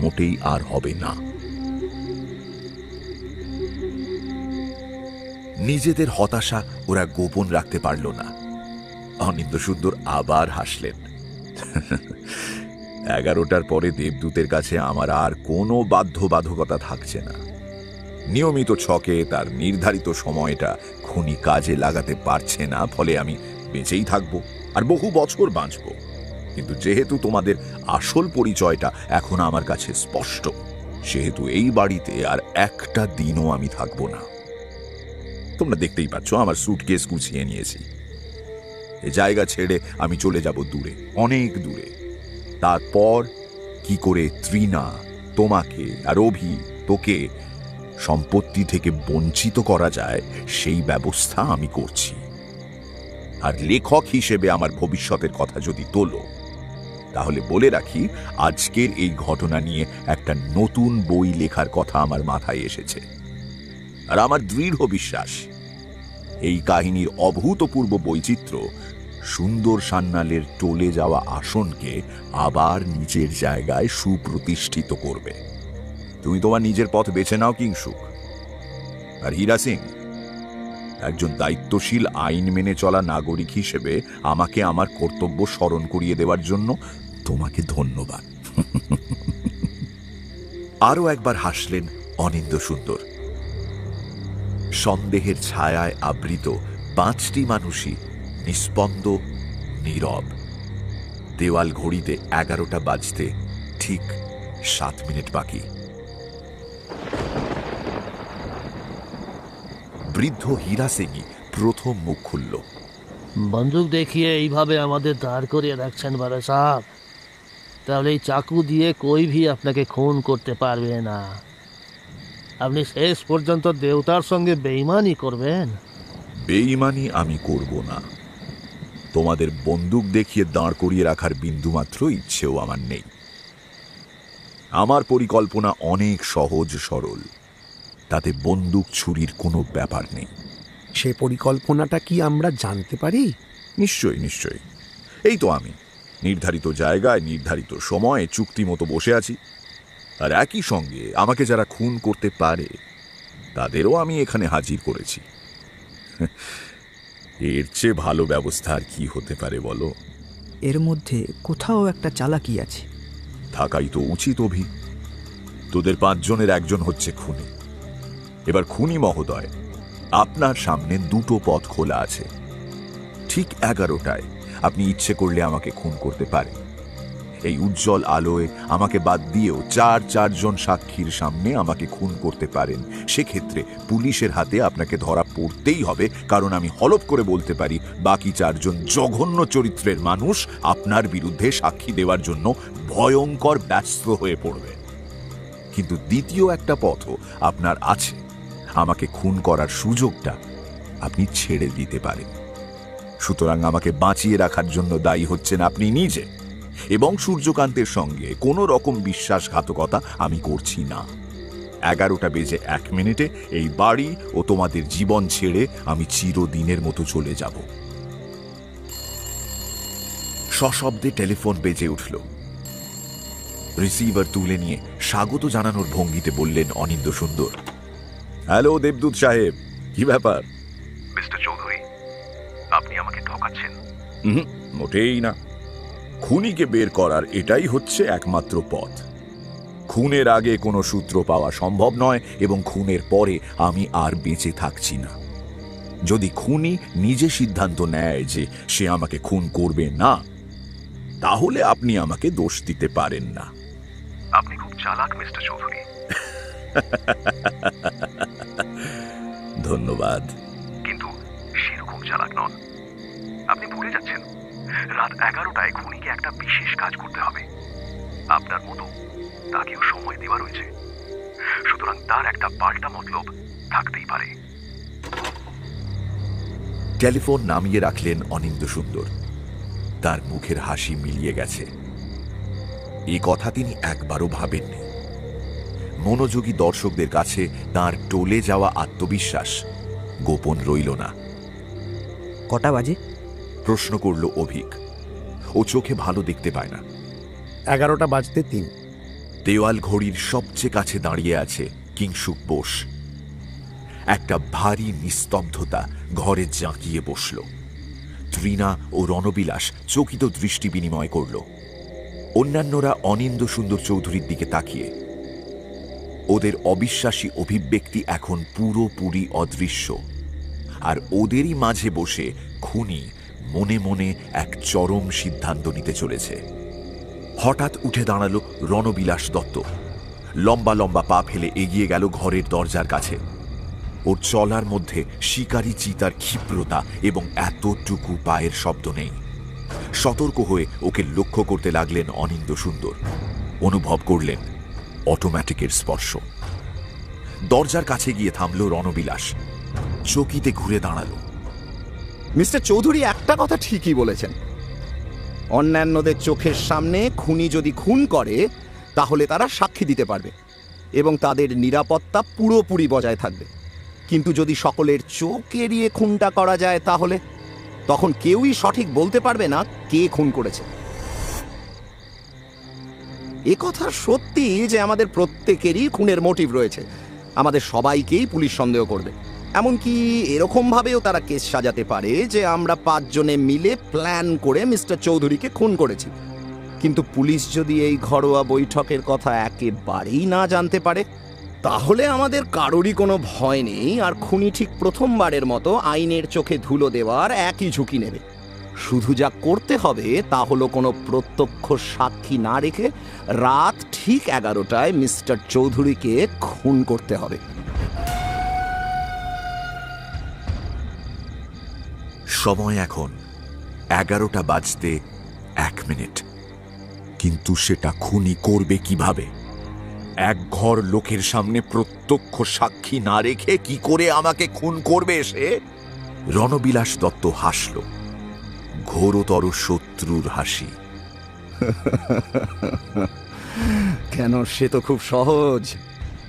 মোটেই আর হবে না। নিজেদের হতাশা ওরা গোপন রাখতে পারল না। অনিন্দ্যসুন্দর আবার হাসলেন। 11টার পরে দেবদূতের কাছে আমার আর কোনো বাধ্যবাধকতা থাকছে না। নিয়মিত ছকে তার নির্ধারিত সময়টা খুনি কাজে লাগাতে পারছে না, ফলে আমি বেঁচেই থাকব আর বহু বছর বাঁচব। কিন্তু যেহেতু তোমাদের আসল পরিচয়টা এখন আমার কাছে স্পষ্ট, সেহেতু এই বাড়িতে আর একটা দিনও আমি থাকব না। তোমরা দেখতেই পাচ্ছ, আমার সুটকেস গুছিয়ে নিয়েছি। এই জায়গা ছেড়ে আমি চলে যাব দূরে, অনেক দূরে। তারপর কি করে ত্রিনা, তোমাকে আর অভি, তোকে সম্পত্তি থেকে বঞ্চিত করা যায় সেই ব্যবস্থা আমি করছি। আর লেখক হিসেবে আমার ভবিষ্যতের কথা যদি তোলো, তাহলে বলে রাখি, আজকের এই ঘটনা নিয়ে একটা নতুন বই লেখার কথা আমার মাথায় এসেছে। আর আমার দৃঢ় বিশ্বাস, এই কাহিনীর অভূতপূর্ব বৈচিত্র্য সুন্দর সান্যালের টলে যাওয়া আসনকে আবার নিজের জায়গায় সুপ্রতিষ্ঠিত করবে। তুমি তোমার নিজের পথ বেছে নাও কিংসুক। আর হীরা সিং, একজন দায়িত্বশীল আইন মেনে চলা নাগরিক হিসেবে আমাকে আমার কর্তব্য স্মরণ করিয়ে দেওয়ার জন্য তোমাকে ধন্যবাদ। আরও একবার হাসলেন অনিন্দ্যসুন্দর। সন্দেহের ছায়ায় আবৃত 5টি মানুষই নিস্পন্দ, নীরব। দেওয়াল ঘড়িতে 11টা বাজতে ঠিক 7 মিনিট বাকি। বৃদ্ধ হীরা সিংই প্রথম মুখ খুলল। বন্দুক দেখিয়ে এইভাবে আমাদের দাঁড় করিয়ে রাখছেন বড় সাহেব, তাহলে এই চাকু দিয়ে কই ভি আপনাকে খুন করতে পারবে না। আপনি শেষ পর্যন্ত দেবতার সঙ্গে বেইমানি করবেন। বেইমানি আমি করব না। তোমাদের বন্দুক দেখিয়ে দাঁড় করিয়ে রাখার বিন্দুমাত্র ইচ্ছেও আমার নেই। আমার পরিকল্পনা অনেক সহজ সরল, তাতে বন্দুক ছুরির কোনো ব্যাপার নেই। সে পরিকল্পনাটা কি আমরা জানতে পারি? নিশ্চয়ই নিশ্চয়ই। এই তো আমি নির্ধারিত জায়গায় নির্ধারিত সময়ে চুক্তি মতো বসে আছি, আর একই সঙ্গে আমাকে যারা খুন করতে পারে তাদেরও আমি এখানে হাজির করেছি। এর চেয়ে ভালো ব্যবস্থা আর কি হতে পারে বলো? এর মধ্যে কোথাও একটা চালাকি আছে। থাকাই তো উচিত অভি। তোদের 5 জনের একজন হচ্ছে খুনি। এবার খুনি মহোদয়, আপনার সামনে 2টো পথ খোলা আছে। ঠিক 11টায় আপনি ইচ্ছে করলে আমাকে খুন করতে পারেন। এই উজ্জ্বল আলোয় আমাকে বাদ দিয়েও 4 জন সাক্ষীর সামনে আমাকে খুন করতে পারেন। সেক্ষেত্রে পুলিশের হাতে আপনাকে ধরা পড়তেই হবে, কারণ আমি হলফ করে বলতে পারি বাকি 4 জন জঘন্য চরিত্রের মানুষ আপনার বিরুদ্ধে সাক্ষী দেওয়ার জন্য ভয়ঙ্কর ব্যস্ত হয়ে পড়বে। কিন্তু দ্বিতীয় একটা পথও আপনার আছে। আমাকে খুন করার সুযোগটা আপনি ছেড়ে দিতে পারেন। সুতরাং আমাকে বাঁচিয়ে রাখার জন্য দায়ী হচ্ছেন আপনি নিজে, এবং সূর্যকান্তের সঙ্গে কোনো রকম বিশ্বাসঘাতকতা আমি করছি না। 11টা বেজে 1 মিনিটে এই বাড়ি ও তোমাদের জীবন ছেড়ে আমি চিরদিনের মতো চলে যাব। সশব্দে টেলিফোন বেজে উঠল। রিসিভার তুলে নিয়ে স্বাগত জানানোর ভঙ্গিতে বললেন অনিন্দ সুন্দর, হ্যালো দেবদূত সাহেব, কি ব্যাপার? মিস্টার চৌধুরী, আপনি আমাকে ঠকাচ্ছেন। মোটেই না। খুনিকে বের করার এটাই হচ্ছে একমাত্র পথ। খুনের আগে কোনো সূত্র পাওয়া সম্ভব নয়, এবং খুনের পরে আমি আর বেঁচে থাকছি না। যদি খুনি নিজে সিদ্ধান্ত নেয় যে সে আমাকে খুন করবে না, তাহলে আপনি আমাকে দোষ দিতে পারেন না। আপনি খুব চালাক মিস্টার চৌধুরী। ধন্যবাদ। কিন্তু সেরকম চালাক নন। আপনি ভুলে যাচ্ছেন রাত 11টায় খুনিকে একটা বিশেষ কাজ করতে হবে। আপনার মতো তাকেও সময় দেওয়া রয়েছে, সুতরাং তার একটা পাল্টা মতলব থাকতেই পারে। টেলিফোন নামিয়ে রাখলেন অনিন্দ সুন্দর। তার মুখের হাসি মিলিয়ে গেছে। এ কথা তিনি একবারও ভাবেননি। মনোযোগী দর্শকদের কাছে তার টলে যাওয়া আত্মবিশ্বাস গোপন রইল না। কটা বাজে? প্রশ্ন করল অভিক। ও চোখে ভালো দেখতে পায় না। 11টা বাজতে 3। দেওয়াল ঘড়ির সবচেয়ে কাছে দাঁড়িয়ে আছে কিংসুক বোস। একটা ভারী নিস্তব্ধতা ঘরে জাঁকিয়ে বসল। তৃণা ও রণবিলাস চকিত দৃষ্টি বিনিময় করল। অন্যান্যরা অনিন্দ সুন্দর চৌধুরীর দিকে তাকিয়ে। ওদের অবিশ্বাসী অভিব্যক্তি এখন পুরোপুরি অদৃশ্য, আর ওদেরই মাঝে বসে খুনি মনে মনে এক চরম সিদ্ধান্ত নিতে চলেছে। হঠাৎ উঠে দাঁড়ালো রণবিলাস দত্ত। লম্বা লম্বা পা ফেলে এগিয়ে গেল ঘরের দরজার কাছে। ওর চলার মধ্যে শিকারী চিতার ক্ষিপ্রতা এবং এতটুকু পায়ের শব্দ নেই। সতর্ক হয়ে ওকে লক্ষ্য করতে লাগলেন অনিন্দ সুন্দর। অনুভব করলেন অটোমেটিকের স্পর্শ। দরজার কাছে গিয়ে থামল রণবিলাস। চকিতে ঘুরে দাঁড়ালো। মিস্টার চৌধুরী একটা কথা ঠিকই বলেছেন। অন্যান্যদের চোখের সামনে খুনি যদি খুন করে, তাহলে তারা সাক্ষী দিতে পারবে এবং তাদের নিরাপত্তা পুরোপুরি বজায় থাকবে। কিন্তু যদি সকলের চোখ এড়িয়ে খুনটা করা যায়, তাহলে তখন কেউই সঠিক বলতে পারবে না কে খুন করেছে। এ কথা সত্যি যে আমাদের প্রত্যেকেরই খুনের মোটিভ রয়েছে। আমাদের সবাইকেই পুলিশ সন্দেহ করবে। এমনকি এরকমভাবেও তারা কেস সাজাতে পারে যে আমরা 5 জনে মিলে প্ল্যান করে মিস্টার চৌধুরীকে খুন করেছি। কিন্তু পুলিশ যদি এই ঘরোয়া বৈঠকের কথা একেবারেই না জানতে পারে, তাহলে আমাদের কারোরই কোনো ভয় নেই, আর খুনি ঠিক প্রথমবারের মতো আইনের চোখে ধুলো দেওয়ার একই ঝুঁকি নেবে। শুধু যা করতে হবে তা হলো কোনো প্রত্যক্ষ সাক্ষী না রেখে রাত ঠিক 11টায় মিস্টার চৌধুরীকে খুন করতে হবে। সময় এখন 11টা বাজতে 1 মিনিট। কিন্তু সেটা খুনি করবে কিভাবে? এক ঘর লোকের সামনে প্রত্যক্ষ সাক্ষী না রেখে কি করে আমাকে খুন করবে সে? রণবিলাস দত্ত হাসল, ঘোরতর শত্রুর হাসি। কেন, সে তো খুব সহজ।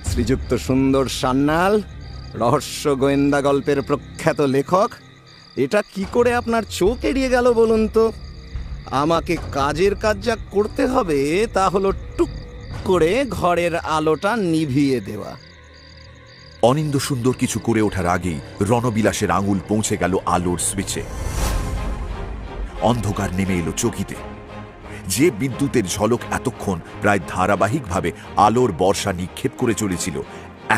শ্রীযুক্ত সুন্দর সান্যাল, রহস্য গোয়েন্দা গল্পের প্রখ্যাত লেখক, এটা কি করে আপনার চোখ এড়িয়ে গেল বলুন তো? আমাকে কাজের কাজ যা করতে হবে তা হলো টুক করে ঘরের আলোটা নিভিয়ে দেওয়া। অনিন্দ সুন্দর কিছু করে ওঠার আগেই রণবিলাসের আঙুল পৌঁছে গেল আলোর সুইচে। অন্ধকার নেমে এলো চকিতে। যে বিদ্যুতের ঝলক এতক্ষণ প্রায় ধারাবাহিকভাবে আলোর বর্ষা নিক্ষেপ করে চলেছিল,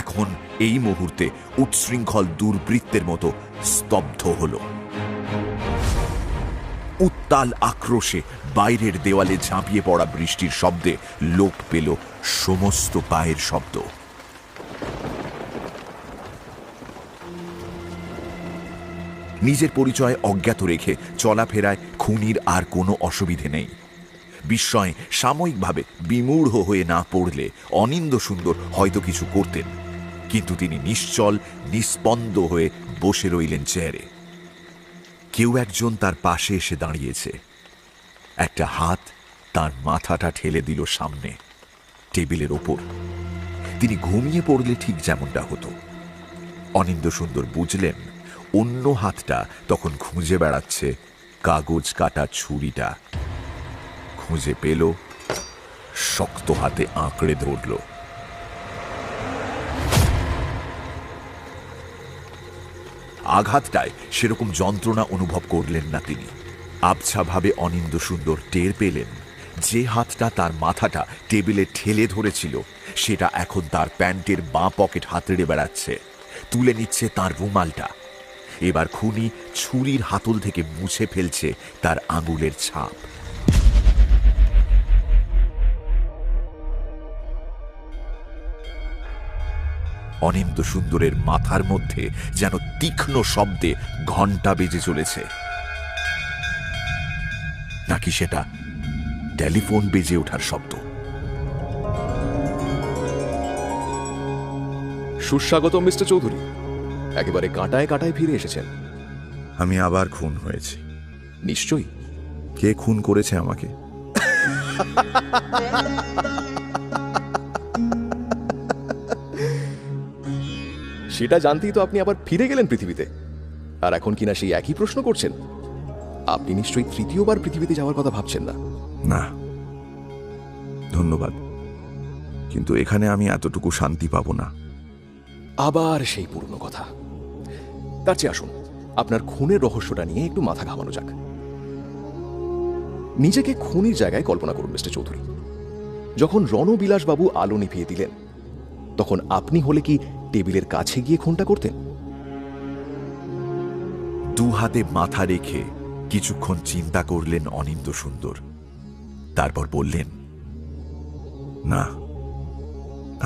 এখন এই মুহূর্তে উচ্ছৃঙ্খল দুর্বৃত্তের মতো স্তব্ধ হল। উত্তাল আক্রোশে বাইরের দেওয়ালে ঝাঁপিয়ে পড়া বৃষ্টির শব্দে লোপ পেল সমস্ত পায়ের শব্দ। নিজের পরিচয় অজ্ঞাত রেখে চলাফেরায় খুনির আর কোনো অসুবিধে নেই। বিস্ময় সাময়িকভাবে বিমূঢ় হয়ে না পড়লে অনিন্দ সুন্দর হয়তো কিছু করতেন, কিন্তু তিনি নিশ্চল নিস্পন্দ হয়ে বসে রইলেন চেয়ারে। কেউ একজন তার পাশে এসে দাঁড়িয়েছে। একটা হাত তার মাথাটা ঠেলে দিল সামনে টেবিলের ওপর। তিনি ঘুমিয়ে পড়লে ঠিক যেমনটা হতো। অনিন্দ সুন্দর বুঝলেন অন্য হাতটা তখন খুঁজে বেড়াচ্ছে কাগজ কাটা ছুরিটা। খুঁজে পেল, শক্ত হাতে আঁকড়ে ধরল। আঘাতটায় সেরকম যন্ত্রণা অনুভব করলেন না তিনি। আবছাভাবে অনিন্দ সুন্দর টের পেলেন যে হাতটা তার মাথাটা টেবিলে ঠেলে ধরেছিল সেটা এখন তার প্যান্টের বাঁ পকেট হাতড়ে বেড়াচ্ছে, তুলে নিচ্ছে তার রুমালটা। এবার খুনি ছুরির হাতল থেকে মুছে ফেলছে তার আঙুলের ছাপ। অনিন্দ সুন্দরের মাথার মধ্যে যেন তীক্ষ্ণ শব্দে ঘণ্টা বেজে চলেছে, নাকি সেটা টেলিফোন বেজে ওঠার শব্দ। সুস্বাগত মিস্টার চৌধুরী, একেবারে কাঁটায় কাঁটায় ফিরে এসেছেন। আমি আবার খুন হয়েছি। নিশ্চয়ই। কে খুন করেছে আমাকে? সেটা জানতেই তো আপনি আবার ফিরে গেলেন পৃথিবীতে, আর এখন কিনা সেই একই প্রশ্ন করছেন। আপনি নিশ্চয়ই তৃতীয়বার পৃথিবীতে যাওয়ার কথা ভাবছেন না? না, ধন্যবাদ, কিন্তু এখানে আমি এতটুকু শান্তি পাবো না। আবার সেই পুরনো কথা। তার চেয়ে আসুন আপনার খুনের রহস্যটা নিয়ে একটু মাথা ঘামানো যাক। নিজেকে খুনির জায়গায় কল্পনা করুন মিস্টার চৌধুরী। যখন রণবিলাসবাবু আলো নিভিয়ে দিলেন, তখন আপনি হলে কি টেবিলের কাছে গিয়ে খুনটা করতেন? দু হাতে মাথা রেখে কিছুক্ষণ চিন্তা করলেন অনিন্দ সুন্দর। তারপর বললেন, না,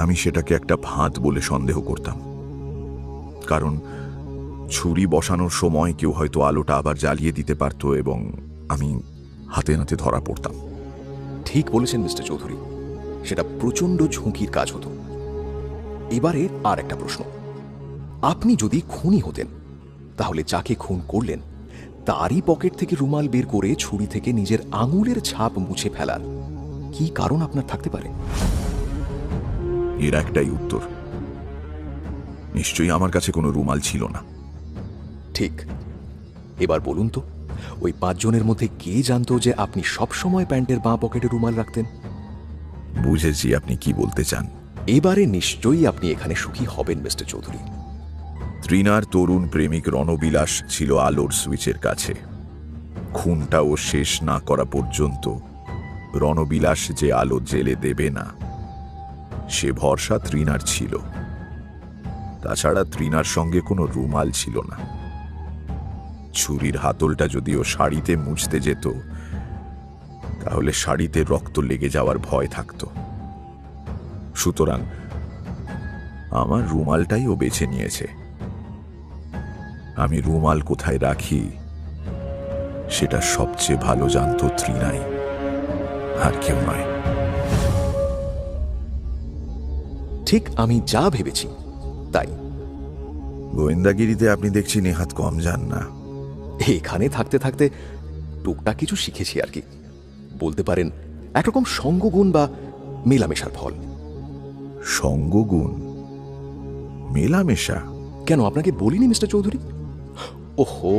আমি সেটাকে একটা ফাঁদ বলে সন্দেহ করতাম। কারণ ছুরি বসানোর সময় কেউ হয়তো আলোটা আবার জ্বালিয়ে দিতে পারত এবং আমি হাতে নাতে ধরা পড়তাম। ঠিক বলেছেন মিস্টার চৌধুরী, সেটা প্রচন্ড ঝুঁকির কাজ হতো। এবারে আর একটা প্রশ্ন, আপনি যদি খুনি হতেন তাহলে যাকে খুন করলেন তারই পকেট থেকে রুমাল বের করে ছুরি থেকে নিজের আঙুলের ছাপ মুছে ফেলার কি কারণ আপনার থাকতে পারে? এর একটাই উত্তর, নিশ্চয়ই আমার কাছে কোনো রুমাল ছিল না। ঠিক। এবার বলুন তো, ওই 5 জনের মধ্যে কে জানতো যে আপনি সবসময় প্যান্টের বাঁ পকেটে রুমাল রাখতেন? বুঝেছি আপনি কি বলতে চান। এবারে নিশ্চয়ই আপনি এখানে সুখী হবেন মিস্টার চৌধুরী। তৃণার তরুণ প্রেমিক রণবিলাস ছিল আলোর সুইচের কাছে। খুনটাও শেষ না করা পর্যন্ত রণবিলাস যে আলো জেলে দেবে না সে ভরসা তৃণার ছিল। তাছাড়া তৃণার সঙ্গে কোনো রুমাল ছিল না। ছুরির হাতলটা যদিও শাড়িতে মুছতে যেত, তাহলে শাড়িতে রক্ত লেগে যাওয়ার ভয় থাকত। সুতরাং আমার রুমালটাই ও বেছে নিয়েছে। আমি রুমাল কোথায় রাখি সেটা সবচেয়ে ভালো জানতো ত্রিনাই, আর কেউ নয়। ঠিক আমি যা ভেবেছি তাই। গোয়েন্দাগিরিতে আপনি দেখছি নেহাত কম যান না। এখানে থাকতে থাকতে টুকটাক কিছু শিখেছি আর কি, বলতে পারেন একরকম সঙ্গগুণ বা মেলামেশার ফল। সঙ্গগুণ, মেলামেশা? কেন আপনাকে বলিনি মিস্টার চৌধুরী? ওহো,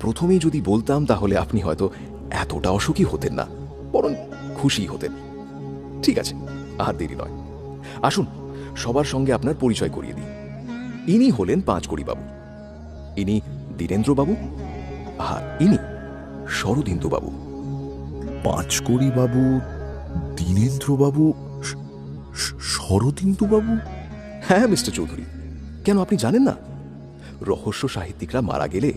প্রথমেই যদি বলতাম তাহলে আপনি হয়তো এতটা অসুখী হতেন না, বরং খুশি হতেন। ঠিক আছে, আর দেরি নয়, আসুন সবার সঙ্গে আপনার পরিচয় করিয়ে দিই। ইনি হলেন পাঁচকড়ি বাবু, ইনি দীরেন্দ্র বাবু, আর ইনি শরদিন্দু বাবু। পাঁচকড়ি বাবু, দীনেন্দ্র বাবু, শরদিন্দু বাবু? হ্যাঁ মিস্টার চৌধুরী, কেন আপনি জানেন না? রহস্য সাহিত্যিকরা মারা গেলে